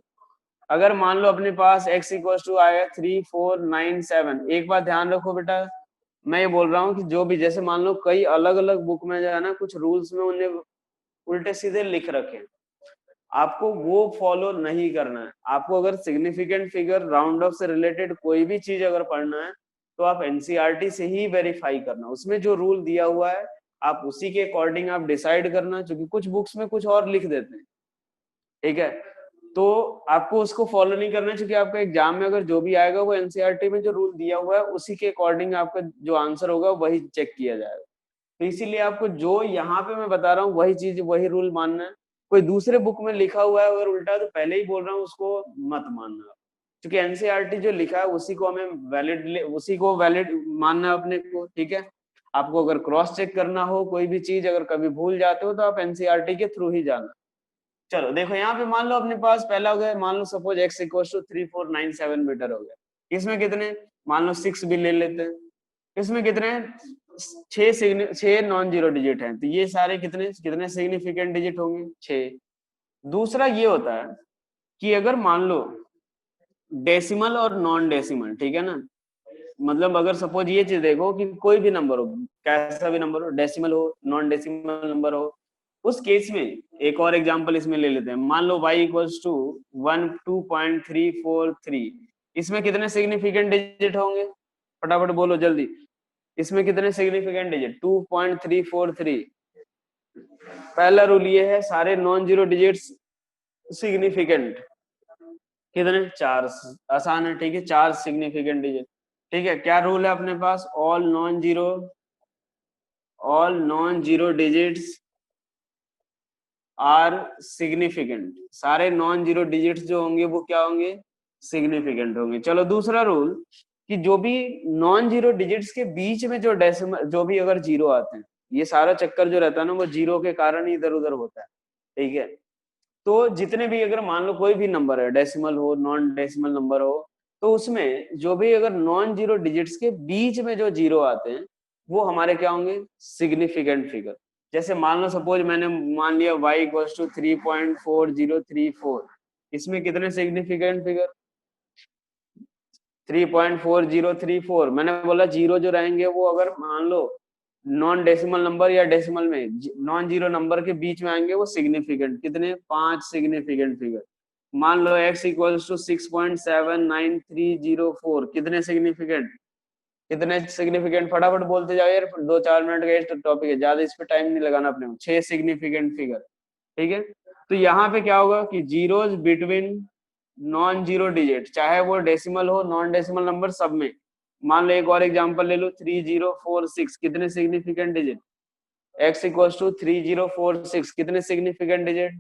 [SPEAKER 1] अगर मान लो अपने पास x इक्वल टू आएगा 3497, एक बात ध्यान रखो बेटा, मैं ये बोल रहा हूँ कि जो भी, जैसे मान लो कई अलग अलग बुक में जो है ना, कुछ रूल्स में उन्हें उल्टे सीधे लिख रखे हैं, आपको वो फॉलो नहीं करना है। आपको अगर सिग्निफिकेंट फिगर राउंड ऑफ से रिलेटेड कोई भी चीज अगर पढ़ना है तो आप एनसीईआरटी से ही वेरीफाई करना, उसमें जो रूल दिया हुआ है आप उसी के अकॉर्डिंग आप डिसाइड करना, क्योंकि कुछ बुक्स में कुछ और लिख देते हैं, ठीक है। तो आपको उसको फॉलो नहीं करना, क्योंकि आपका एग्जाम में अगर जो भी आएगा वो एनसीईआरटी में जो रूल दिया हुआ है उसी के अकॉर्डिंग आपका जो आंसर होगा वही चेक किया जाएगा। तो इसीलिए आपको जो यहाँ पे मैं बता रहा हूँ वही चीज वही रूल मानना है। कोई दूसरे बुक में लिखा हुआ है अगर उल्टा, तो पहले ही बोल रहा हूँ उसको मत मानना, क्योंकि एनसीईआरटी जो लिखा है उसी को हमें वैलिड, उसी को वैलिड मानना है अपने को, ठीक है। आपको अगर क्रॉस चेक करना हो कोई भी चीज, अगर कभी भूल जाते हो तो आप एनसीईआरटी के थ्रू ही जाना। चलो देखो यहाँ पे मान लो अपने पास पहला हो गया, मान लो suppose x equal to 3497 metre हो गया, इसमें कितने, मान लो 6 भी ले लेते हैं, इसमें कितने, 6 नॉन जीरो डिजिट हैं, तो ये सारे कितने कितने सिग्निफिकेंट डिजिट होंगे, 6। दूसरा ये होता है कि अगर मान लो डेसिमल और नॉन डेसिमल, ठीक है ना, मतलब अगर सपोज ये चीज देखो कि कोई भी नंबर हो, कैसा भी नंबर हो, डेसिमल हो नॉन डेसिमल नंबर हो, उस केस में एक और एग्जांपल इसमें ले लेते हैं, मान लो y इक्वल्स टू 12.343, इसमें कितने सिग्निफिकेंट डिजिट होंगे, फटाफट बोलो जल्दी, इसमें कितने सिग्निफिकेंट डिजिट, 2.343। पहला रूल ये है सारे नॉन जीरो डिजिट्स सिग्निफिकेंट, कितने, 4, आसान है, ठीक है, 4 सिग्निफिकेंट डिजिट, ठीक है। क्या रूल है अपने पास, all non zero digits are significant, सारे नॉन जीरो डिजिट्स जो होंगे वो क्या होंगे, सिग्निफिकेंट होंगे। चलो दूसरा रूल कि जो भी नॉन जीरो डिजिट्स के बीच में जो डेसिमल, जो भी अगर जीरो आते हैं, ये सारा चक्कर जो रहता है ना वो जीरो के कारण ही इधर उधर होता है, ठीक है। तो जितने भी अगर मान लो कोई भी नंबर है, डेसिमल हो नॉन डेसिमल नंबर हो, तो उसमें जो भी अगर नॉन जीरो डिजिट्स के बीच में जो जीरो आते हैं वो हमारे क्या होंगे, सिग्निफिकेंट फिगर। जैसे मान लो सपोज मैंने मान लिया y इक्वल्स टू 3.4034, इसमें कितने सिग्निफिकेंट फिगर, 3.4034। मैंने बोला जीरो जो रहेंगे वो अगर मान लो नॉन डेसिमल नंबर या डेसिमल में नॉन जीरो नंबर के बीच में आएंगे वो सिग्निफिकेंट, कितने, 5 सिग्निफिकेंट फिगर। मान लो x इक्वल्स टू 6.79304, कितने सिग्निफिकेंट, कितने सिग्निफिकेंट, फटाफट बोलते जाओ यार, 2-4 मिनट का टॉपिक है, ज्यादा इस पे टाइम नहीं लगाना अपने को, 6 सिग्निफिकेंट फिगर, ठीक है। तो यहाँ पे क्या होगा कि zeros between non zero digit, चाहे वो डेसिमल हो नॉन डेसिमल नंबर, सब में। मान लो एक और एग्जांपल ले लो, 3046, कितने significant digit, x equals to 3046, कितने सिग्निफिकेंट डिजिट,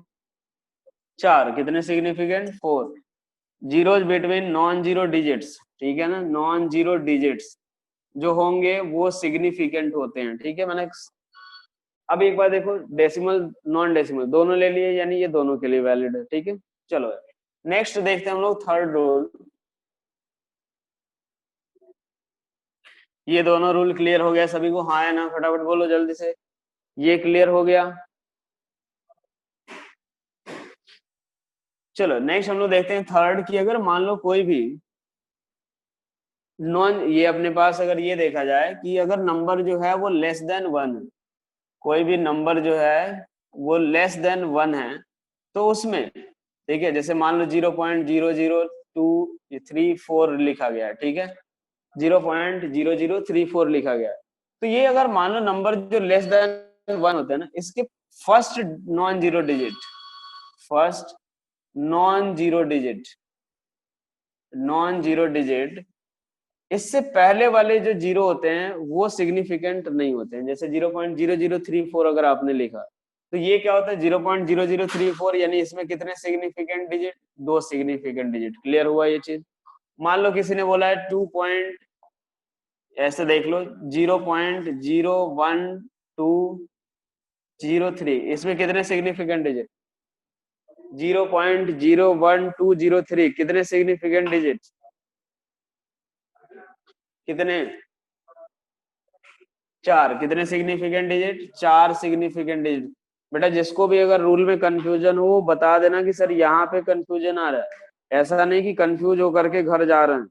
[SPEAKER 1] 4, कितने significant, 4। Zeros between non zero digits, ठीक है ना, नॉन जीरो डिजिट्स जो होंगे वो सिग्निफिकेंट होते हैं, ठीक है। मैंने अब एक बार देखो, डेसिमल नॉन डेसिमल दोनों ले लिए, यानी ये दोनों के लिए वैलिड है, ठीक है। चलो नेक्स्ट देखते हैं हम लोग थर्ड रूल। ये दोनों रूल क्लियर हो गया सभी को, हाँ है ना, फटाफट बोलो जल्दी से, ये क्लियर हो गया। चलो नेक्स्ट हम लोग देखते हैं थर्ड की, अगर मान लो कोई भी नॉन, ये अपने पास अगर ये देखा जाए कि अगर नंबर जो है वो लेस देन 1, कोई भी नंबर जो है वो लेस देन 1 है, तो उसमें, ठीक है, जैसे मान लो 0.00 0.0034 लिखा गया है, ठीक है, 0.0034 लिखा गया है। तो ये अगर मान लो नंबर जो लेस देन 1 होते हैं ना, इसके first non zero digit, first non zero digit, non zero digit, इससे पहले वाले जो जीरो होते हैं वो सिग्निफिकेंट नहीं होते हैं। जैसे 0.0034 अगर आपने लिखा, तो ये क्या होता है 0.0034, यानी इसमें कितने significant digit, 2 significant digit. Clear हुआ ये चीज? मान लो किसी ने बोला है 2 पॉइंट, ऐसे देख लो 0.01203, इसमें कितने सिग्निफिकेंट डिजिट, 0.01203, कितने सिग्निफिकेंट डिजिट, कितने, 4, कितने सिग्निफिकेंट डिजिट, 4 सिग्निफिकेंट डिजिट। बेटा जिसको भी अगर रूल में कंफ्यूजन हो बता देना कि सर यहाँ पे कंफ्यूजन आ रहा है, ऐसा नहीं कि कंफ्यूज होकर के घर जा रहे हैं।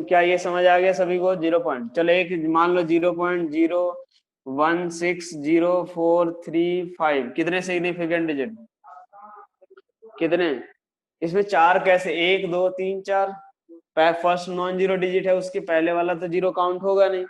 [SPEAKER 1] क्या ये समझ आ गया सभी को? 0 पॉइंट, चलो एक मान लो 0.016043 कितने सिग्निफिकेंट डिजिट, कितने, इसमें 4 कैसे, 1 2 3 4, फर्स्ट नॉन जीरो डिजिट है, उसके पहले वाला तो जीरो काउंट होगा नहीं।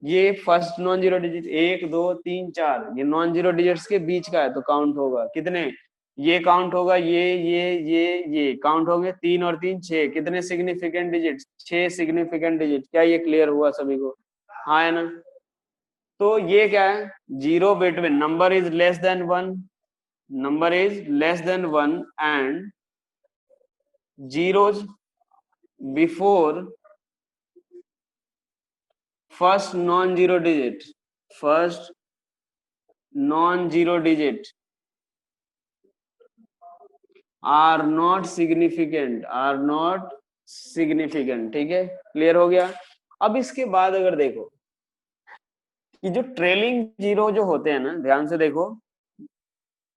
[SPEAKER 1] ये फर्स्ट नॉन जीरो डिजिट 1 2 3 4, ये नॉन जीरो डिजिट्स के बीच का है तो काउंट होगा कितने, ये काउंट होगा, ये काउंट होंगे, 3 और 3 6, कितने सिग्निफिकेंट डिजिट, 6 सिग्निफिकेंट डिजिट। क्या ये क्लियर हुआ सभी को? हाँ है ना? तो ये क्या है, zero between, number is less than 1, number is less than 1 and zeros before first non-zero digit, first non-zero digit are not significant, are not significant। ठीक है, क्लियर हो गया? अब इसके बाद अगर देखो कि जो ट्रेलिंग जीरो जो होते हैं ना, ध्यान से देखो,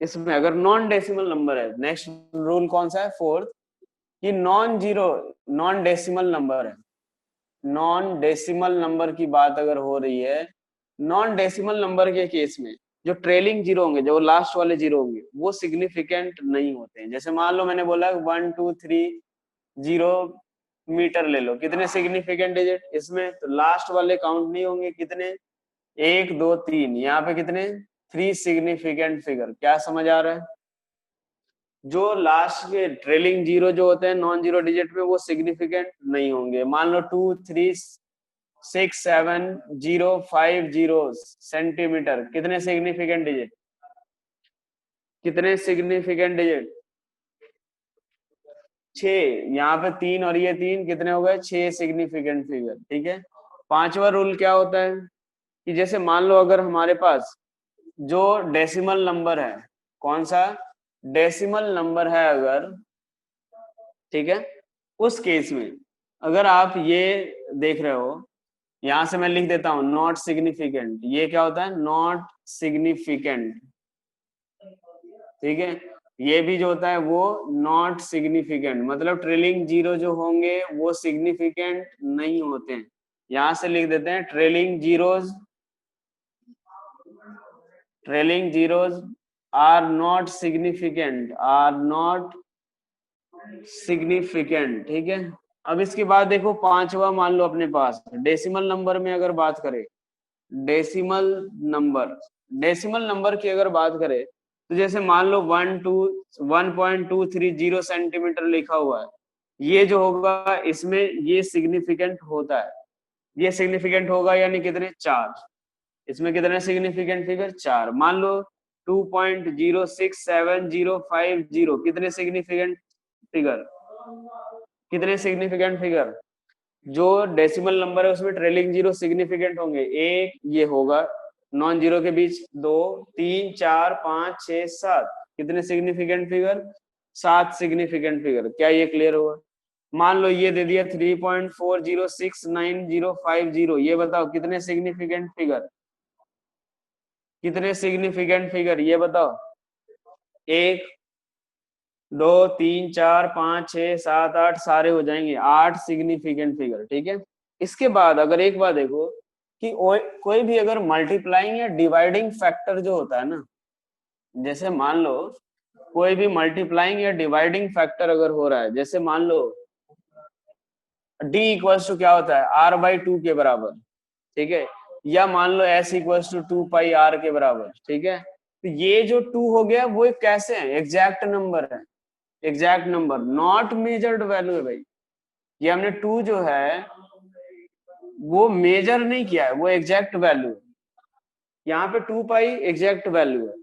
[SPEAKER 1] इसमें अगर नॉन डेसिमल नंबर है, नेक्स्ट रूल कौन सा है, फोर्थ, कि non zero, non decimal number है, नॉन डेसिमल नंबर की बात अगर हो रही है, नॉन डेसिमल नंबर के केस में जो ट्रेलिंग जीरो होंगे, जो लास्ट वाले जीरो होंगे, वो सिग्निफिकेंट नहीं होते हैं। जैसे मान लो मैंने बोला 1 2 3 जीरो मीटर ले लो, कितने सिग्निफिकेंट डिजिट इसमें, तो लास्ट वाले काउंट नहीं होंगे, कितने, 1 2 3, यहाँ पे कितने, 3 सिग्निफिकेंट फिगर। क्या समझ आ रहा है? जो लास्ट के ट्रेलिंग जीरो जो होते हैं नॉन जीरो डिजिट में, वो सिग्निफिकेंट नहीं होंगे। मान लो 2 3 6 7 0 5 0 सेंटीमीटर, कितने सिग्निफिकेंट डिजिट, कितने सिग्निफिकेंट डिजिट, 6, यहाँ पे 3 और ये 3, कितने हो गए, 6 सिग्निफिकेंट फिगर। ठीक है, पांचवा रूल क्या होता है कि जैसे मान लो अगर हमारे पास जो डेसिमल नंबर है, कौन सा डेसिमल नंबर है अगर, ठीक है, उस केस में अगर आप ये देख रहे हो, यहां से मैं लिख देता हूं नॉट सिग्निफिकेंट, ये क्या होता है, नॉट सिग्निफिकेंट। ठीक है, ये भी जो होता है वो नॉट सिग्निफिकेंट, मतलब ट्रेलिंग जीरो जो होंगे वो सिग्निफिकेंट नहीं होते हैं। यहां से लिख देते हैं trailing zeros, trailing zeros are not significant, are not significant. ठीक है, अब इसके बाद देखो पांचवा, मान लो अपने पास डेसिमल नंबर में अगर बात करें, डेसिमल नंबर, डेसिमल नंबर की अगर बात करें, तो जैसे मान लो 1.230 सेंटीमीटर लिखा हुआ है, ये जो होगा इसमें ये सिग्निफिकेंट होता है, ये सिग्निफिकेंट होगा, यानी कितने, 4, इसमें कितने सिग्निफिकेंट फिगर, 4। मान लो 2.06750 कितने सिग्निफिकेंट फिगर, कितने सिग्निफिकेंट फिगर, जो डेसिमल नंबर है उसमें ट्रेलिंग जीरो सिग्निफिकेंट होंगे, एक ये होगा नॉन जीरो के बीच, 2 3 4 5 6 7, कितने सिग्निफिकेंट फिगर, 7 सिग्निफिकेंट फिगर। क्या ये क्लियर हुआ? मान लो ये दे दिया 3.406950, ये बताओ कितने सिग्निफिकेंट फिगर, कितने सिग्निफिकेंट फिगर ये बताओ, 1 2 3 4 5 6 7 8, सारे हो जाएंगे 8 सिग्निफिकेंट फिगर। ठीक है, इसके बाद अगर एक बार देखो कि कोई भी अगर मल्टीप्लाइंग या डिवाइडिंग फैक्टर जो होता है ना, जैसे मान लो कोई भी मल्टीप्लाइंग या डिवाइडिंग फैक्टर अगर हो रहा है, जैसे मान लो d इक्वल्स टू क्या होता है r/2 के बराबर, ठीक है, या मान लो s इक्वल्स टू 2πr के बराबर, ठीक है। तो ये जो 2 हो गया वो कैसे है, एग्जैक्ट नंबर है, exact number, not measured value है भाई। ये हमने 2 जो है वो मेजर नहीं किया है, वो एग्जैक्ट वैल्यू है। यहाँ पे 2π एग्जैक्ट वैल्यू है।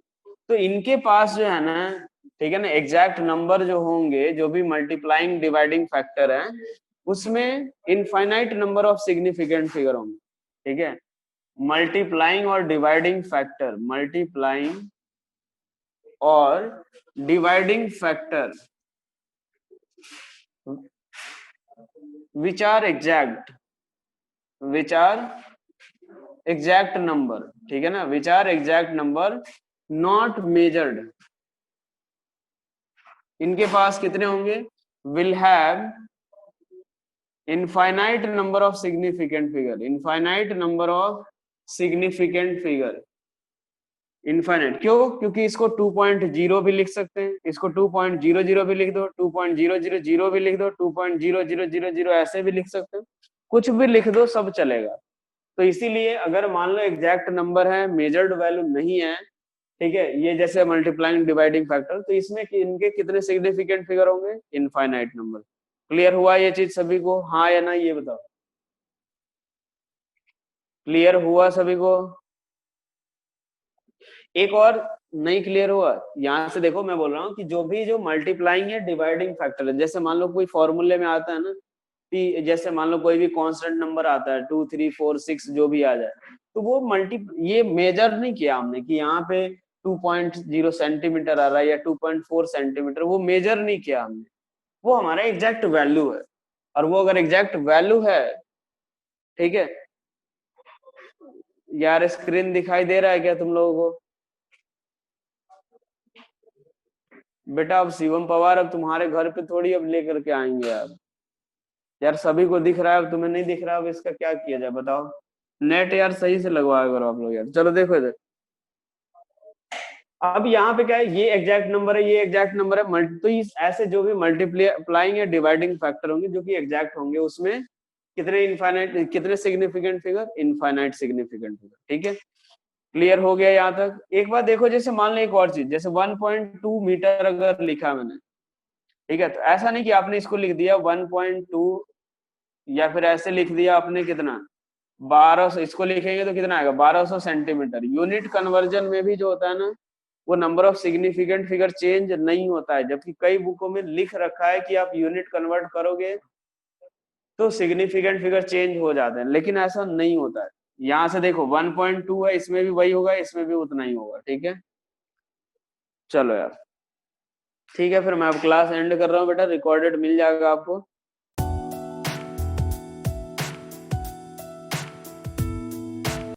[SPEAKER 1] तो इनके पास जो है ना, ठीक है ना, एग्जैक्ट नंबर जो होंगे, जो भी मल्टीप्लाइंग डिवाइडिंग फैक्टर है, उसमें infinite number of significant figure होंगे, ठीक है। मल्टीप्लाइंग और डिवाइडिंग फैक्टर, मल्टीप्लाइंग और dividing factor which are exact, which are exact number, ठीक है ना, which are exact number not measured, इनके पास कितने होंगे, will have infinite number of significant figure, infinite number of significant figure, infinite क्यों, क्योंकि इसको 2.0 भी लिख सकते हैं, इसको 2.00 भी लिख दो, 2.000 भी लिख दो, 2.0000 ऐसे भी लिख सकते हो, कुछ भी लिख दो सब चलेगा। तो इसीलिए अगर मान लो एग्जैक्ट नंबर है, मेजर्ड वैल्यू नहीं है, ठीक है, ये जैसे मल्टीप्लाइंग डिवाइडिंग फैक्टर, तो इसमें इनके कितने सिग्निफिकेंट फिगर होंगे, इनफाइनाइट नंबर। क्लियर हुआ ये चीज सभी को, हाँ या ना, ये बताओ, क्लियर हुआ सभी को। एक और नहीं क्लियर हुआ, यहाँ से देखो मैं बोल रहा हूँ कि जो मल्टीप्लाइंग है डिवाइडिंग फैक्टर है, जैसे मान लो कोई फॉर्मूले में आता है ना कि जैसे मान लो कोई भी कांस्टेंट नंबर आता है 2 3 4 6 जो भी आ जाए, तो वो ये मेजर नहीं किया हमने कि यहाँ पे 2.0 सेंटीमीटर आ रहा है या 2.4 सेंटीमीटर, वो मेजर नहीं किया हमने, वो हमारा एग्जैक्ट वैल्यू है। और वो अगर एग्जैक्ट वैल्यू है, ठीक है, यार स्क्रीन दिखाई दे रहा है क्या तुम लोगों को? बेटा अब शिवम पवार अब तुम्हारे घर पे थोड़ी अब लेकर के आएंगे यार, यार सभी को दिख रहा है, अब तुम्हें नहीं दिख रहा, अब इसका क्या किया जाए बताओ। नेट यार सही से लगवाया करो आप लोग यार। चलो देखो इधर, अब यहाँ पे क्या है, ये एग्जैक्ट नंबर है, ये एग्जैक्ट नंबर है, तो इस ऐसे जो भी मल्टीप्लाइंग या डिवाइडिंग फैक्टर होंगे जो कि एग्जैक्ट होंगे, उसमें कितने इनफाइनाइट, कितने significant figure, infinite significant figure, ठीक है। क्लियर हो गया यहाँ तक। एक बात देखो, जैसे मान लो एक और चीज, जैसे 1.2 मीटर अगर लिखा मैंने, ठीक है, तो ऐसा नहीं कि आपने इसको लिख दिया 1.2 या फिर ऐसे लिख दिया आपने कितना 1200, इसको लिखेंगे तो कितना आएगा 1200 सेंटीमीटर। यूनिट कन्वर्जन में भी जो होता है ना, वो number of significant figure change नहीं होता है, जबकि कई बुकों में लिख रखा है कि आप यूनिट कन्वर्ट करोगे तो सिग्निफिकेंट फिगर चेंज हो जाते हैं, लेकिन ऐसा नहीं होता है। यहाँ से देखो 1.2 है, इसमें भी वही होगा, इसमें भी उतना ही होगा, ठीक है। चलो यार ठीक है, फिर मैं अब क्लास एंड कर रहा हूँ बेटा, रिकॉर्डेड मिल जाएगा आपको।